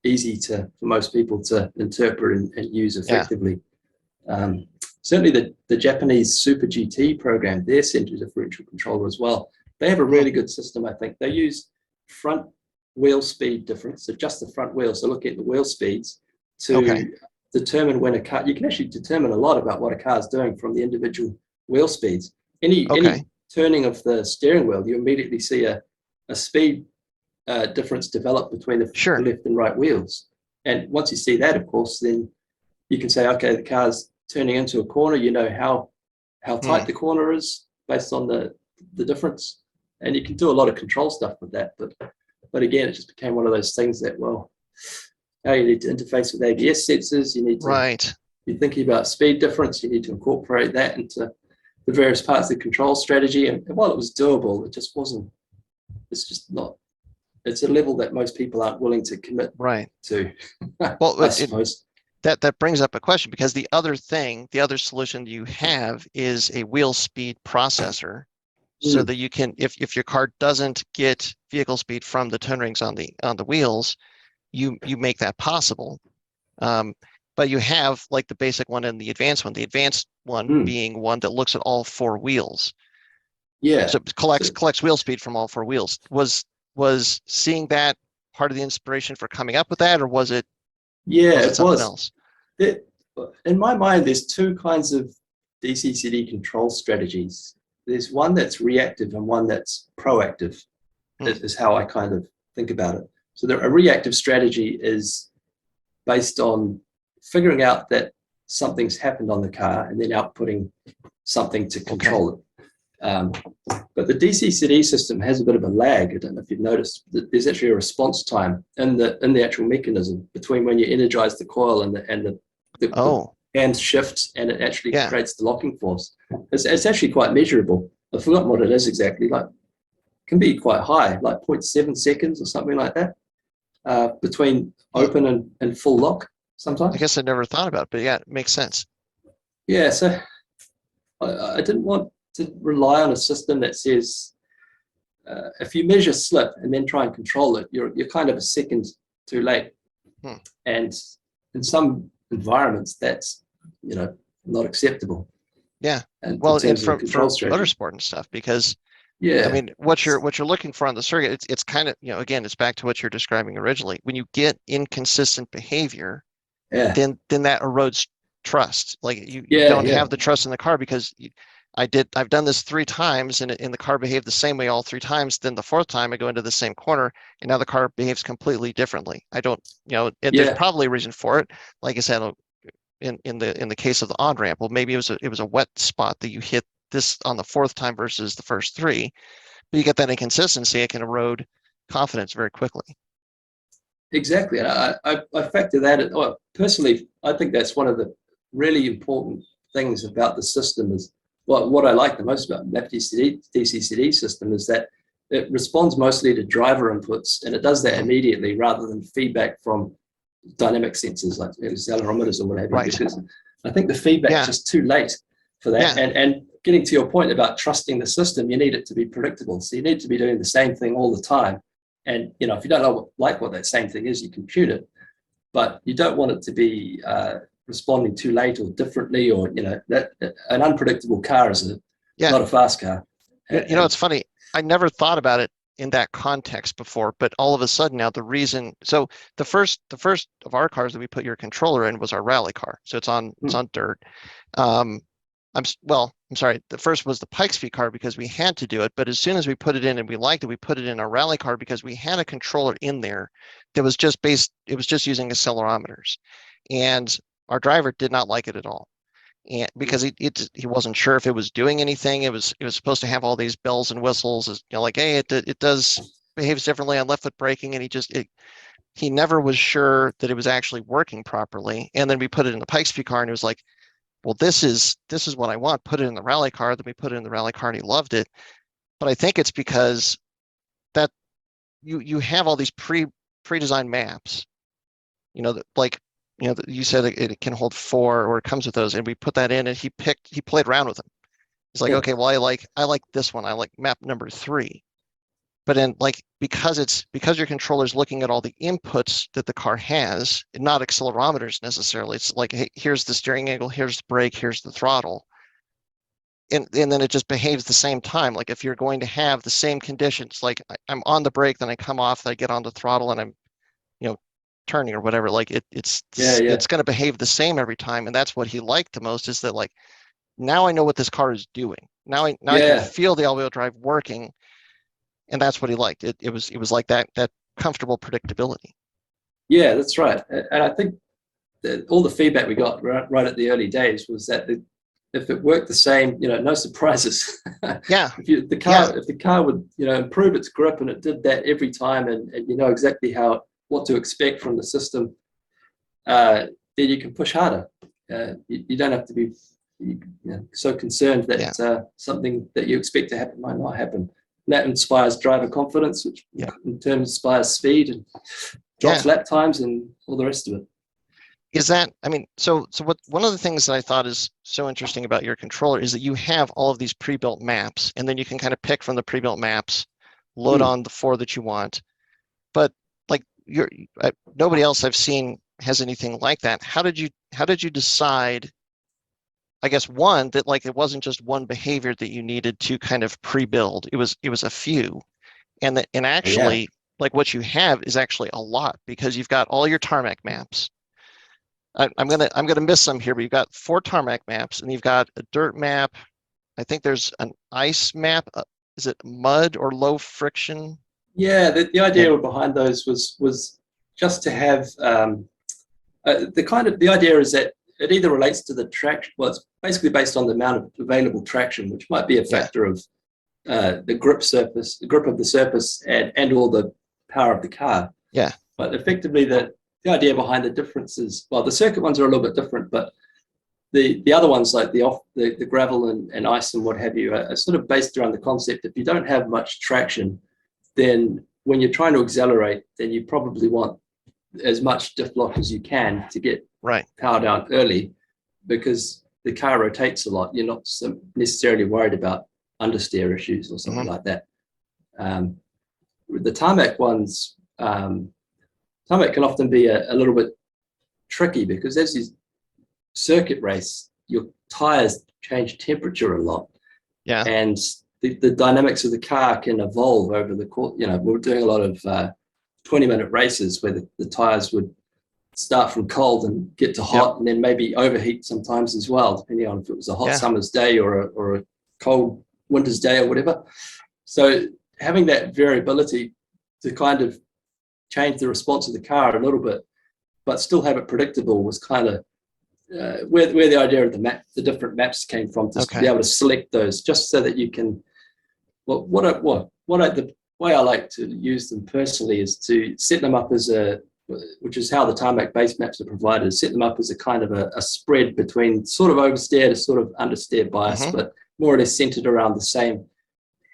Speaker 2: easy for most people to interpret and use effectively. Certainly the Japanese Super GT program, their center differential controller as well, they have a really good system. I think they use front wheel speed difference, so just the front wheel, so look at the wheel speeds to determine when a car, you can actually determine a lot about what a car is doing from the individual wheel speeds. Any turning of the steering wheel, you immediately see a speed difference develop between the left and right wheels. And once you see that, of course, then you can say, okay, the car's turning into a corner, you know how tight the corner is based on the difference. And you can do a lot of control stuff with that. But again, it just became one of those things that, well, now you need to interface with ABS sensors, you need to, you're thinking about speed difference, you need to incorporate that into the various parts of the control strategy. And while it was doable, it just wasn't, it's just not, it's a level that most people aren't willing to commit to.
Speaker 1: Well,
Speaker 2: I suppose.
Speaker 1: That brings up a question, because the other solution you have is a wheel speed processor, so that you can, if your car doesn't get vehicle speed from the turn rings on the wheels, you make that possible. But you have like the basic one and the advanced one. The advanced one being one that looks at all four wheels.
Speaker 2: Yeah.
Speaker 1: So it collects wheel speed from all four wheels. Was seeing that part of the inspiration for coming up with that, or was it?
Speaker 2: Yeah,
Speaker 1: it something else?
Speaker 2: In my mind, there's two kinds of DCCD control strategies. There's one that's reactive and one that's proactive, is how I kind of think about it. So a reactive strategy is based on figuring out that something's happened on the car and then outputting something to control it. But the DCCD system has a bit of a lag. I don't know if you've noticed that there's actually a response time in the actual mechanism between when you energize the coil and the hand shifts, and it actually creates the locking force. It's actually quite measurable. I've forgotten what it is exactly. Like, can be quite high, like 0.7 seconds or something like that, between open and full lock sometimes.
Speaker 1: I guess I never thought about it, but yeah, it makes sense.
Speaker 2: Yeah, so I didn't want to rely on a system that says if you measure slip and then try and control it, you're kind of a second too late. And in some environments, that's not acceptable.
Speaker 1: Yeah.
Speaker 2: And
Speaker 1: well, and for motorsport and stuff, because
Speaker 2: I
Speaker 1: mean, what you're looking for on the circuit, it's kind of, again, it's back to what you're describing originally. When you get inconsistent behavior, then that erodes trust. Like you don't have the trust in the car, because I've done this 3 times and the car behaved the same way all 3 times. Then the 4th time I go into the same corner and now the car behaves completely differently. I don't, there's probably a reason for it. Like I said, in the case of the on-ramp. Well, maybe it was a wet spot that you hit this on the fourth time versus the first three, but you get that inconsistency, it can erode confidence very quickly.
Speaker 2: Exactly. And I factor that in. Well, personally, I think that's one of the really important things about the system is what I like the most about MAP DCCD system is that it responds mostly to driver inputs, and it does that immediately rather than feedback from dynamic sensors like accelerometers or what have you.
Speaker 1: Right.
Speaker 2: Because I think the feedback's just too late for that. And getting to your point about trusting the system, you need it to be predictable. So you need to be doing the same thing all the time. And if you don't know what that same thing is, you compute it, but you don't want it to be responding too late or differently, or that an unpredictable car is not a fast car.
Speaker 1: It's funny. I never thought about it in that context before, but all of a sudden now so the first of our cars that we put your controller in was our rally car. So it's on dirt. I'm sorry. The first was the Pikes Peak car because we had to do it, but as soon as we put it in and we liked it, we put it in a rally car because we had a controller in there that was just using accelerometers, and our driver did not like it at all. And because he wasn't sure if it was doing anything. It was supposed to have all these bells and whistles, like, hey, it behaves differently on left foot braking, and he never was sure that it was actually working properly. And then we put it in the Pikes Peak car, and it was like, well, this is what I want. Put it in the rally car. Then we put it in the rally car, and he loved it. But I think it's because that you have all these pre-designed maps, you said it can hold 4, or it comes with those, and we put that in, and he played around with them. He's like, okay, well, I like this one. I like map number 3. But then, because your controller is looking at all the inputs that the car has, and not accelerometers necessarily. It's like, hey, here's the steering angle, here's the brake, here's the throttle, and then it just behaves the same time. Like if you're going to have the same conditions, like I'm on the brake, then I come off, then I get on the throttle, and I'm turning or whatever, like it's going to behave the same every time. And that's what he liked the most, is that, like, now I know what this car is doing. Now I can feel the all-wheel drive working, and that's what he liked. It was like that comfortable predictability.
Speaker 2: Yeah, that's right. And I think that all the feedback we got right at the early days was that if it worked the same, no surprises.
Speaker 1: Yeah.
Speaker 2: If the car would improve its grip, and it did that every time, and you know exactly what to expect from the system, then you can push harder. You don't have to be so concerned that something that you expect to happen might not happen. And that inspires driver confidence, which in turn inspires speed and drops lap times and all the rest of it.
Speaker 1: Is that, so one of the things that I thought is so interesting about your controller is that you have all of these pre-built maps, and then you can kind of pick from the pre-built maps, load on the 4 that you want. But like nobody else I've seen has anything like that. How did you decide, I guess, one, that like it wasn't just one behavior that you needed to kind of pre-build, it was a few, and actually like what you have is actually a lot, because you've got all your tarmac maps. I'm gonna miss some here, but you've got 4 tarmac maps, and you've got a dirt map. I think there's an ice map. Is it mud or low friction?
Speaker 2: Yeah, the idea behind those was just to have the idea is that it either relates to the traction. Well, it's basically based on the amount of available traction, which might be a factor of the grip of the surface, and all the power of the car.
Speaker 1: Yeah.
Speaker 2: But effectively, the idea behind the differences, well, the circuit ones are a little bit different, but the other ones, like the gravel and ice and what have you, are sort of based around the concept if you don't have much traction, then when you're trying to accelerate, then you probably want as much diff lock as you can to get power down early, because the car rotates a lot. You're not necessarily worried about understeer issues or something like that. The tarmac ones, tarmac can often be a little bit tricky, because as you circuit race, your tires change temperature a lot. Yeah. And the dynamics of the car can evolve over the course. We're doing a lot of 20-minute races where the tires would start from cold and get to hot, and then maybe overheat sometimes as well, depending on if it was a hot summer's day or a cold winter's day or whatever. So having that variability to kind of change the response of the car a little bit, but still have it predictable, was kind of where the idea of the different maps came from, to
Speaker 1: Okay.
Speaker 2: be able to select those, just so that you can. Well, the way I like to use them personally is to set them up as which is how the tarmac base maps are provided. Set them up as a kind of a spread between sort of oversteer to sort of understeer bias, but more or less centered around the same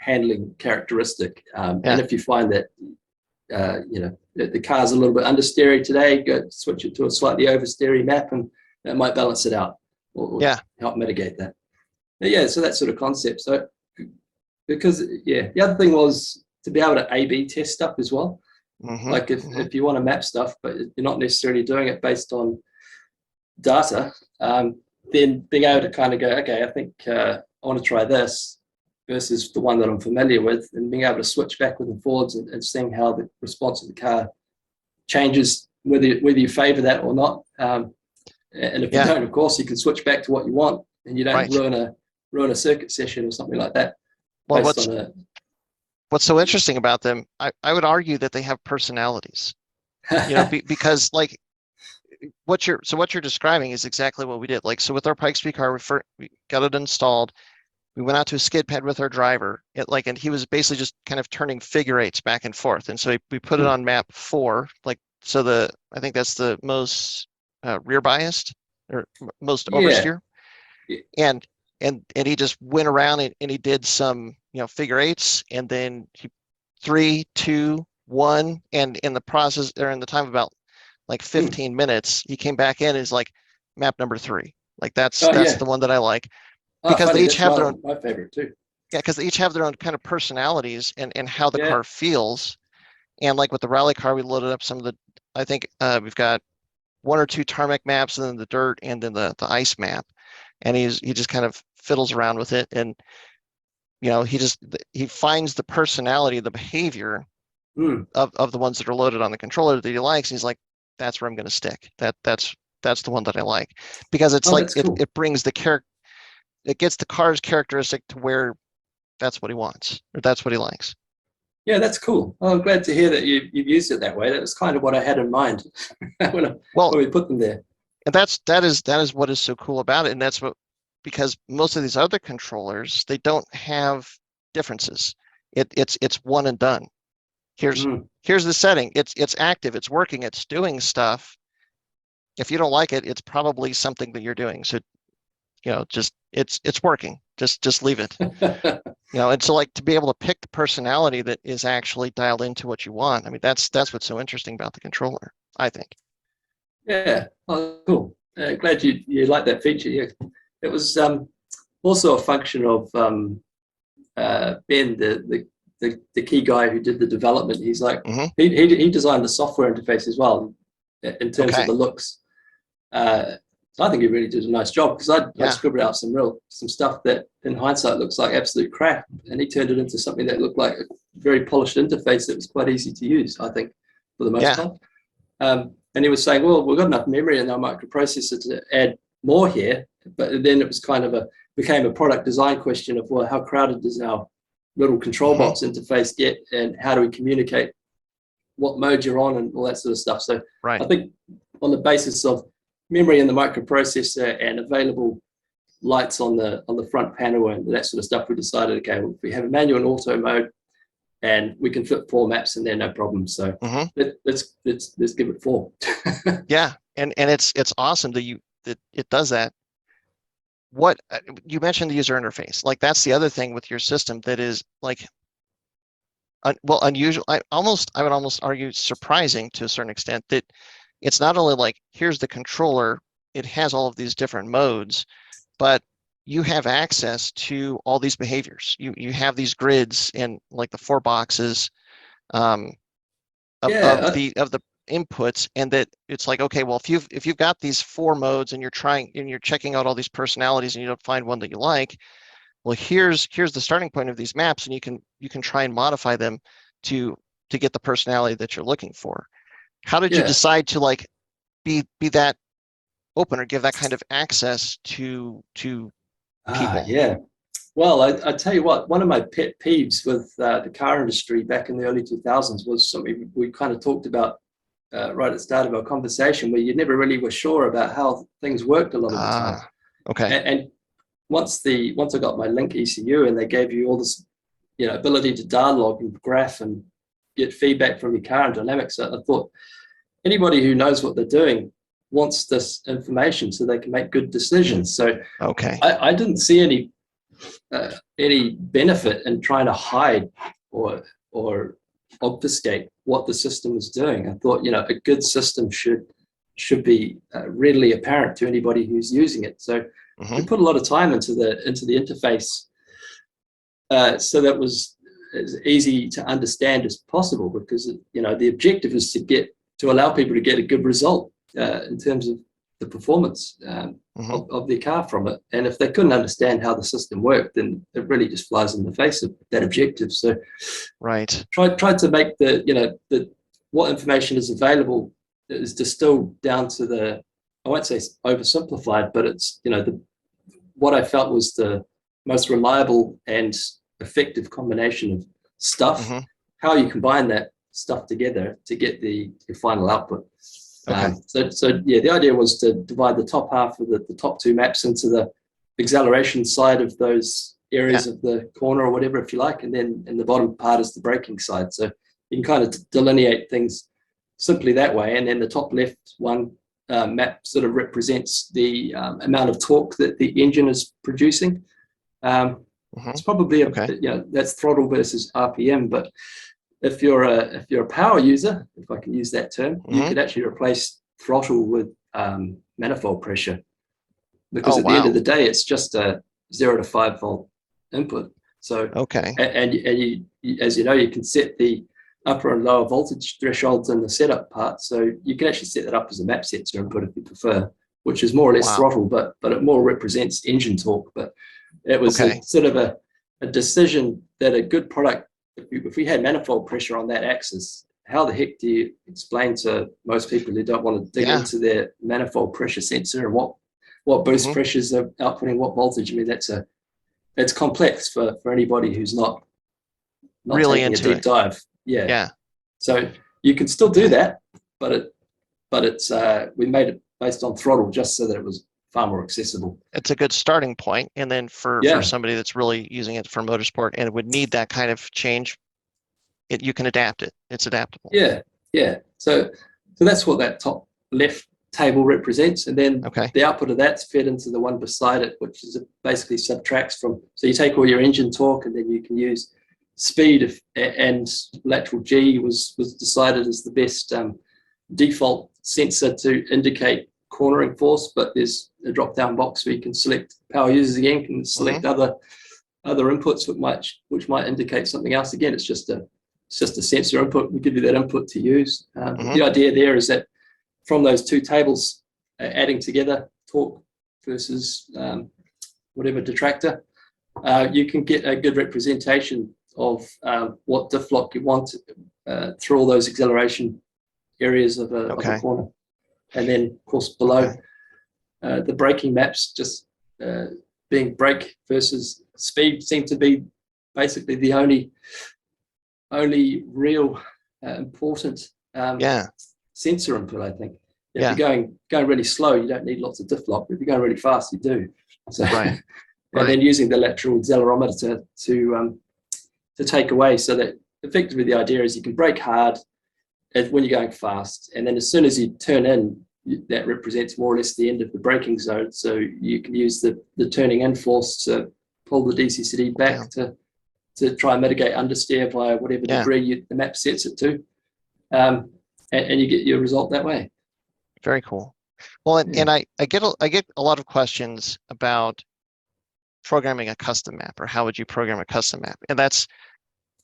Speaker 2: handling characteristic. And if you find that the car's a little bit understeery today, go switch it to a slightly oversteery map, and that might balance it out or help mitigate that. But yeah, so that sort of concept. So because the other thing was to be able to A/B test stuff as well. Like if you want to map stuff, but you're not necessarily doing it based on data, then being able to kind of go, okay, I think I want to try this versus the one that I'm familiar with, and being able to switch backwards and forwards and seeing how the response of the car changes, whether you favor that or not. And if you don't, of course, you can switch back to what you want, and you don't ruin a circuit session or something like that.
Speaker 1: Well, what's so interesting about them, I would argue that they have personalities, because like what you're describing is exactly what we did. Like, so with our Pikes Peak car, we got it installed. We went out to a skid pad with our driver, and he was basically just kind of turning figure eights back and forth. And so we put it on map 4, so I think that's the most rear biased or most oversteer. And he just went around and he did some, figure eights, and then 3, 2, 1, and in the process, or in the time of about like 15 minutes, he came back in and is like, map number 3. Like that's the one that I like. Because they each have their own,
Speaker 2: my favorite too.
Speaker 1: Yeah, because they each have their own kind of personalities and how the car feels. And like with the rally car, we loaded up some of I think we've got 1 or 2 tarmac maps, and then the dirt, and then the ice map. And he just kind of fiddles around with it, and he finds the personality, the behavior of the ones that are loaded on the controller that he likes. And he's like, that's where I'm going to stick. That's the one that I like, because it's cool. It brings the character. It gets the car's characteristic to where that's what he wants, or that's what he likes.
Speaker 2: Yeah, that's cool. Well, I'm glad to hear that you've used it that way. That was kind of what I had in mind when we put them there.
Speaker 1: And that is what is so cool about it. And that's because most of these other controllers, they don't have differences. It's one and done. Here's the setting. It's active. It's working. It's doing stuff. If you don't like it, it's probably something that you're doing. So just it's working. Just leave it. And so like to be able to pick the personality that is actually dialed into what you want. I mean, that's what's so interesting about the controller, I think.
Speaker 2: Yeah. Oh, cool. Glad you like that feature. Yeah. It was also a function of Ben, the key guy who did the development. He's like he designed the software interface as well in terms of the looks. So I think he really did a nice job, because I scribbled out some stuff that in hindsight looks like absolute crap, and he turned it into something that looked like a very polished interface that was quite easy to use, I think, for the most part. And he was saying, well, we've got enough memory in our microprocessor to add more here, but then it was kind of became a product design question of, well, how crowded does our little control box interface get, and how do we communicate what mode you're on and all that sort of stuff. So I think on the basis of memory in the microprocessor and available lights on the front panel and that sort of stuff, we decided, okay, well, if we have a manual and auto mode and we can fit 4 maps in there, no problem. So let's give it 4.
Speaker 1: Yeah, and it's awesome that it does that. What you mentioned, the user interface, like that's the other thing with your system that is like unusual. I would almost argue surprising to a certain extent, that it's not only like, here's the controller, it has all of these different modes, but you have access to all these behaviors. You have these grids and like the 4 boxes of the inputs, and that it's like, okay, well, if you've got these 4 modes and you're checking out all these personalities and you don't find one that you like, well, here's the starting point of these maps, and you can try and modify them to get the personality that you're looking for. How did you decide to like be that open, or give that kind of access to people?
Speaker 2: Yeah. Well, I tell you what, one of my pet peeves with the car industry back in the early 2000s was something we kind of talked about right at the start of our conversation, where you never really were sure about how things worked a lot of the time.
Speaker 1: Okay.
Speaker 2: And once I got my Link ECU and they gave you all this, ability to dialogue and graph and get feedback from your car and dynamics, I thought anybody who knows what they're doing wants this information so they can make good decisions. So
Speaker 1: Okay.
Speaker 2: I didn't see any benefit in trying to hide or obfuscate what the system was doing. I thought, a good system should be readily apparent to anybody who's using it. So we put a lot of time into the interface, so that was as easy to understand as possible, because the objective is to allow people to get a good result in terms of the performance of their car from it. And if they couldn't understand how the system worked, then it really just flies in the face of that objective. So
Speaker 1: right,
Speaker 2: tried to make what information is available is distilled down to I won't say oversimplified, but it's what I felt was the most reliable and effective combination of stuff. How you combine that stuff together to get the final output.
Speaker 1: Okay.
Speaker 2: So the idea was to divide the top half of the top two maps into the acceleration side of those areas of the corner or whatever, if you like, and then in the bottom part is the braking side. So you can kind of delineate things simply that way. And then the top left one map sort of represents the amount of torque that the engine is producing. It's probably that's throttle versus RPM, but if you're a power user, if I can use that term, you could actually replace throttle with manifold pressure, because at the end of the day, it's just a 0 to 5 volt input. So and you, as you know, you can set the upper and lower voltage thresholds in the setup part, so you can actually set that up as a map sensor input if you prefer, which is more or less throttle, but it more represents engine torque. But it was a sort of a decision that a good product, if we had manifold pressure on that axis, how the heck do you explain to most people who don't want to dig into their manifold pressure sensor and what boost pressures are outputting what voltage? I mean, it's complex for anybody who's not
Speaker 1: really
Speaker 2: taking
Speaker 1: into
Speaker 2: a deep dive.
Speaker 1: Yeah.
Speaker 2: So you can still do that, but it's we made it based on throttle just so that it was far more accessible.
Speaker 1: It's a good starting point. And then for somebody that's really using it for motorsport and would need that kind of change, you can adapt it. It's adaptable.
Speaker 2: Yeah. So that's what that top left table represents. And then the output of that's fed into the one beside it, which is basically subtracts from, so you take all your engine torque and then you can use speed and lateral G was decided as the best default sensor to indicate cornering force, but there's a drop down box where you can select power users again, can select other inputs which might indicate something else. Again, it's just a sensor input. We give you that input to use. The idea there is that from those two tables, adding together torque versus whatever detractor, you can get a good representation of what diff lock you want through all those acceleration areas of a corner. And then, of course, below the braking maps, just being brake versus speed seem to be basically the only real important sensor input, I think. If you're going really slow, you don't need lots of diff lock. If you're going really fast, you do. So, and then using the lateral accelerometer to take away, so that effectively the idea is you can brake hard when you're going fast, and then as soon as you turn in, that represents more or less the end of the braking zone. So you can use the turning in force to pull the DCCD back to try and mitigate understeer by whatever degree the map sets it to, and you get your result that way.
Speaker 1: Very cool. Well, and I get a lot of questions about programming a custom map, or how would you program a custom map, and that's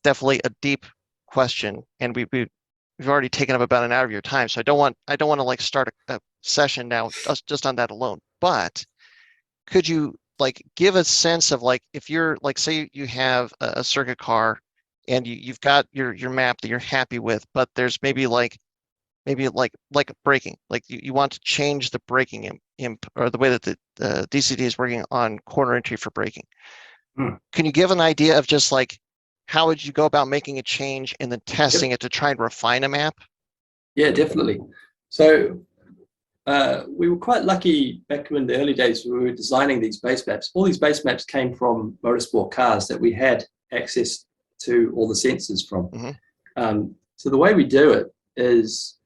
Speaker 1: definitely a deep question, and we've already taken up about an hour of your time, so I don't want to like start a session now just on that alone. But could you like give a sense of, like, if you're like, say you have a circuit car and you've got your map that you're happy with, but there's maybe like braking, like you want to change the braking imp or the way that the DCD is working on corner entry for braking. Can you give an idea of just like how would you go about making a change and then testing it to try and refine a map?
Speaker 2: Yeah, definitely. So we were quite lucky back in the early days when we were designing these base maps. All these base maps came from Motorsport cars that we had access to all the sensors from. So the way we do it is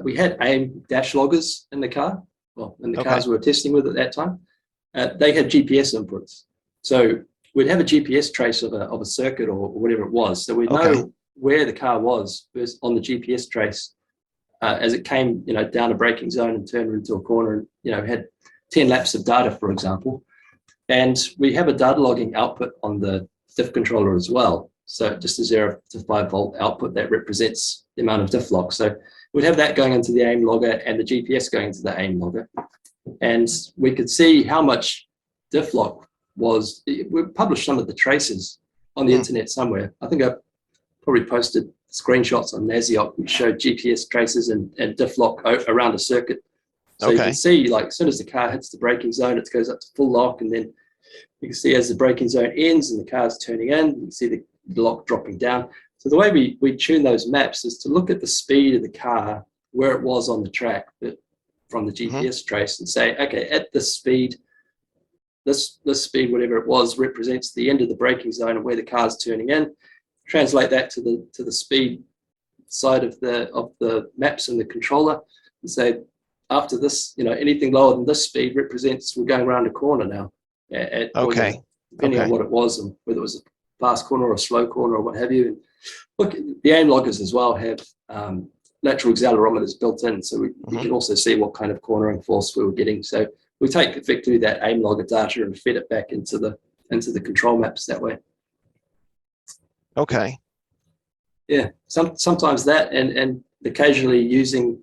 Speaker 2: we had AIM dash loggers in the car, well, in the cars we were testing with at that time. They had GPS inputs. So we'd have a GPS trace of a circuit or whatever it was. So we'd know where the car was on the GPS trace as it came, down a braking zone and turned into a corner and, had 10 laps of data, for example. And we have a data logging output on the diff controller as well. So just a 0 to 5 volt output that represents the amount of diff lock. So we'd have that going into the AIM logger and the GPS going into the AIM logger. And we could see how much diff lock was. We published some of the traces on the internet somewhere. I think I probably posted screenshots on Naziok which showed GPS traces and diff lock around a circuit. So you can see, like, as soon as the car hits the braking zone, it goes up to full lock, and then you can see as the braking zone ends and the car's turning in, you can see the lock dropping down. So the way we tune those maps is to look at the speed of the car, where it was on the track from the GPS trace, and say, okay, at this speed, this speed, whatever it was, represents the end of the braking zone and where the car's turning in. Translate that to the speed side of the maps in the controller, and say, after this, anything lower than this speed represents we're going around a corner now. Depending on what it was and whether it was a fast corner or a slow corner or what have you. And look, the AIM loggers as well have lateral accelerometers built in, so we can also see what kind of cornering force we were getting. So we take effectively that AIM logger data and fed it back into the control maps that way.
Speaker 1: Okay.
Speaker 2: Yeah, sometimes that, and occasionally using,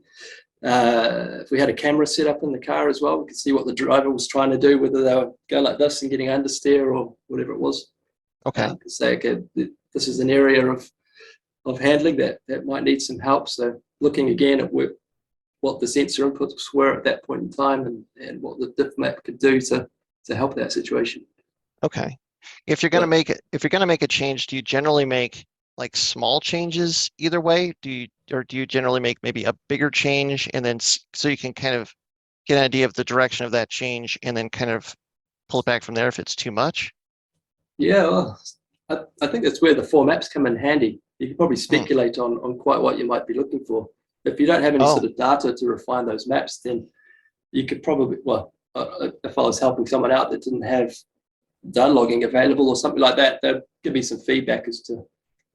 Speaker 2: if we had a camera set up in the car as well, we could see what the driver was trying to do, whether they were going like this and getting understeer or whatever it was. Say, okay, this is an area of handling that might need some help. So looking again at what the sensor inputs were at that point in time and what the diff map could do to help that situation.
Speaker 1: Okay. If you're gonna make a change, do you generally make like small changes either way? Do you generally make maybe a bigger change and then so you can kind of get an idea of the direction of that change and then kind of pull it back from there if it's too much?
Speaker 2: Yeah, well, I think that's where the 4 maps come in handy. You can probably speculate on quite what you might be looking for. If you don't have any sort of data to refine those maps, then you could probably, if I was helping someone out that didn't have data logging available or something like that, they'd give me some feedback as to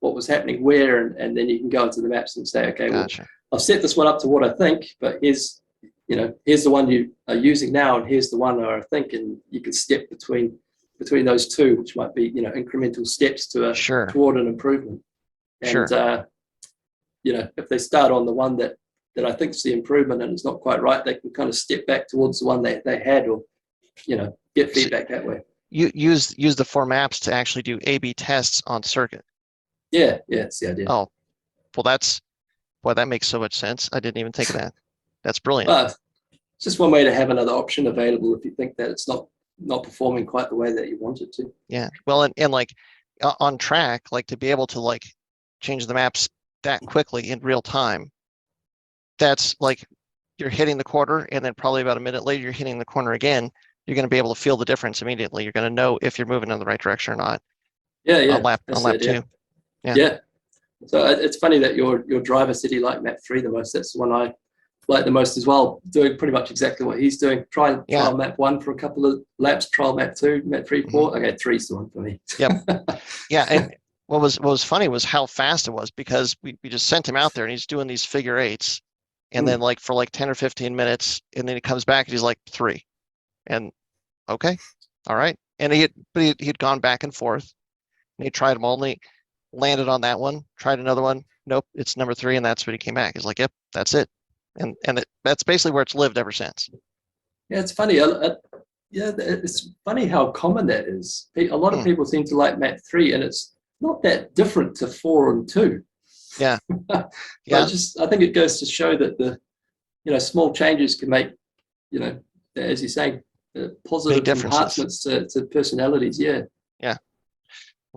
Speaker 2: what was happening where, and then you can go into the maps and say, okay, well, I've set this one up to what I think, but here's the one you are using now, and here's the one I think, and you can step between those two, which might be incremental steps toward an improvement. And if they start on the one that I think is the improvement and it's not quite right, they can kind of step back towards the one they had, or get feedback that way.
Speaker 1: You use the 4 maps to actually do A/B tests on circuit.
Speaker 2: Yeah, that's the idea.
Speaker 1: Oh, well, that makes so much sense. I didn't even think of that. That's brilliant.
Speaker 2: It's just one way to have another option available if you think that it's not performing quite the way that you want it to.
Speaker 1: Yeah. Well, and like on track, like to be able to like change the maps that quickly in real time, that's like you're hitting the corner and then probably about a minute later you're hitting the corner again. You're going to be able to feel the difference immediately. You're going to know if you're moving in the right direction or not.
Speaker 2: Yeah.
Speaker 1: On lap 2.
Speaker 2: Yeah. So it's funny that your driver said he liked map 3 the most. That's the one I like the most as well. Doing pretty much exactly what he's doing. Trial map 1 for a couple of laps. Trial map 2, map 3, 4. Okay, 3's the one for me.
Speaker 1: Yep. Yeah, and what was funny was how fast it was, because we just sent him out there and he's doing these figure 8s, and then like for like 10 or 15 minutes, and then he comes back and he's like 3, and okay, all right, and he'd gone back and forth, and he tried them all, and he landed on that one, tried another one, nope, it's number 3, and that's when he came back. He's like, yep, that's it, and that's basically where it's lived ever since.
Speaker 2: Yeah, it's funny. It's funny how common that is. A lot of people seem to like map 3, and it's not that different to 4 and 2.
Speaker 1: Yeah.
Speaker 2: I think it goes to show that the small changes can make, as you say, positive enhancements to personalities. Yeah.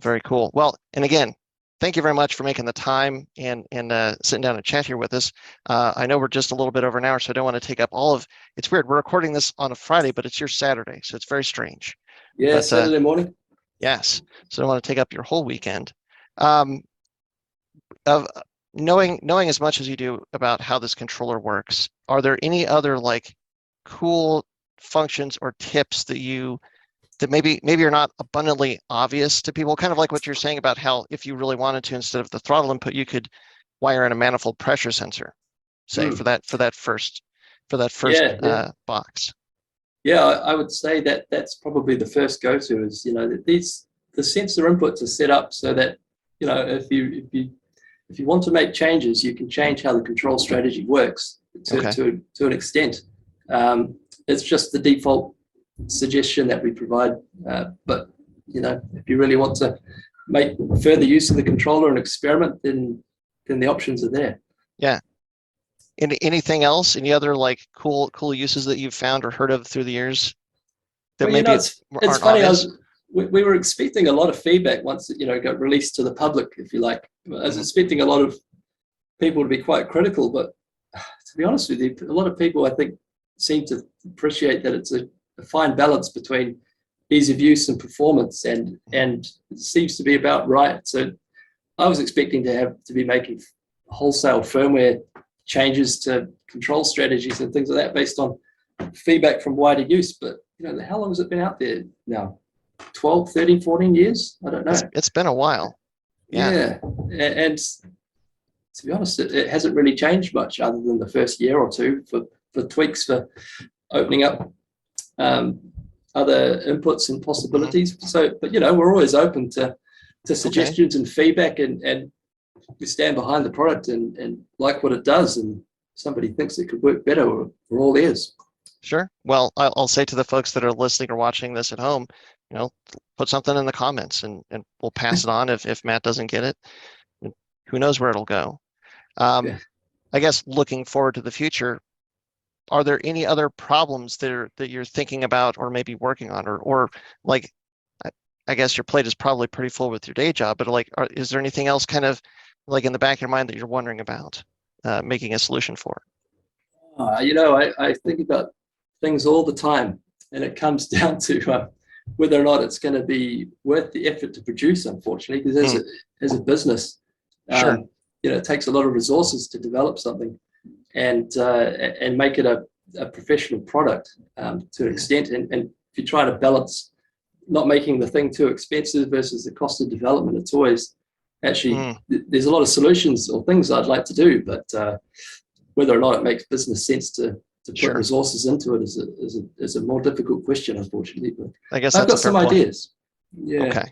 Speaker 1: Very cool. Well, and again, thank you very much for making the time and sitting down and chat here with us. I know we're just a little bit over an hour, so I don't want to take up all of. It's weird. We're recording this on a Friday, but it's your Saturday, so it's very strange.
Speaker 2: Yeah,
Speaker 1: But,
Speaker 2: Saturday morning.
Speaker 1: yes, so I don't want to take up your whole weekend. Um, of knowing as much as you do about how this controller works, are there any other like cool functions or tips that maybe are not abundantly obvious to people, kind of like what you're saying about how if you really wanted to, instead of the throttle input, you could wire in a manifold pressure sensor, say for that first
Speaker 2: Yeah.
Speaker 1: box.
Speaker 2: Yeah, I would say that that's probably the first go-to is, that the sensor inputs are set up so that, if you want to make changes, you can change how the control strategy works to an extent. It's just the default suggestion that we provide. But if you really want to make further use of the controller and experiment, then the options are there.
Speaker 1: Yeah. Anything else? Any other like cool uses that you've found or heard of through the years that
Speaker 2: Well,
Speaker 1: maybe
Speaker 2: it's
Speaker 1: aren't
Speaker 2: funny.
Speaker 1: obvious?
Speaker 2: We were expecting a lot of feedback once it got released to the public, if you like. I was expecting a lot of people to be quite critical, but to be honest with you, a lot of people I think seem to appreciate that it's a fine balance between ease of use and performance, and it seems to be about right. So I was expecting to be making wholesale firmware changes to control strategies and things like that based on feedback from wider use. But how long has it been out there now? 12, 13, 14 years? I don't know.
Speaker 1: It's been a while.
Speaker 2: Yeah. And to be honest, it hasn't really changed much other than the first year or two for tweaks for opening up other inputs and possibilities. So, but we're always open to suggestions and feedback, and we stand behind the product and like what it does. And somebody thinks it could work better, we're all ears.
Speaker 1: Sure. Well, I'll say to the folks that are listening or watching this at home, put something in the comments and we'll pass it on if Matt doesn't get it. Who knows where it'll go.
Speaker 2: Yeah.
Speaker 1: I guess looking forward to the future, are there any other problems that you're thinking about or maybe working on, or like, I guess your plate is probably pretty full with your day job, but like, is there anything else kind of like in the back of your mind that you're wondering about making a solution for?
Speaker 2: I think about things all the time, and it comes down to whether or not it's going to be worth the effort to produce, unfortunately, because as a business,
Speaker 1: Sure.
Speaker 2: It takes a lot of resources to develop something and make it a professional product to an extent. And if you try to balance not making the thing too expensive versus the cost of development, it's always actually, there's a lot of solutions or things I'd like to do, but whether or not it makes business sense to put resources into it is a more difficult question, unfortunately. But
Speaker 1: I guess
Speaker 2: I've got some ideas. Yeah.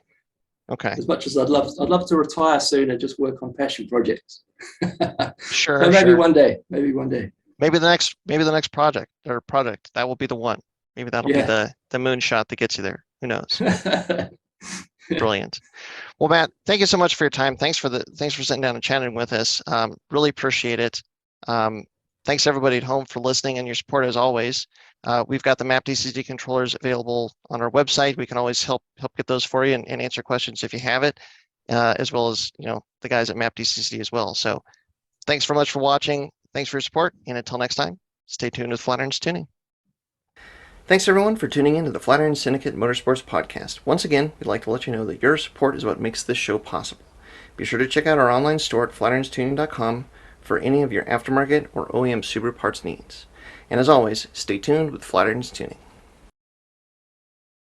Speaker 1: Okay.
Speaker 2: As much as I'd love to retire soon and just work on passion projects.
Speaker 1: Sure.
Speaker 2: So maybe
Speaker 1: sure.
Speaker 2: one day. Maybe
Speaker 1: the next project or product that will be the one. Maybe that'll be the moonshot that gets you there. Who knows? Brilliant. Well, Matt, thank you so much for your time. Thanks for sitting down and chatting with us. Really appreciate it. Thanks everybody at home for listening and your support as always. We've got the MAP DCCD controllers available on our website. We can always help get those for you and answer questions if you have it, as well as the guys at MAP DCCD as well. So thanks very much for watching. Thanks for your support, and until next time, stay tuned with Flatirons Tuning. Thanks everyone for tuning in to the Flatiron Syndicate Motorsports Podcast. Once again, we'd like to let you know that your support is what makes this show possible. Be sure to check out our online store at flatironstuning.com for any of your aftermarket or OEM Subaru parts needs. And as always, stay tuned with Flatirons Tuning.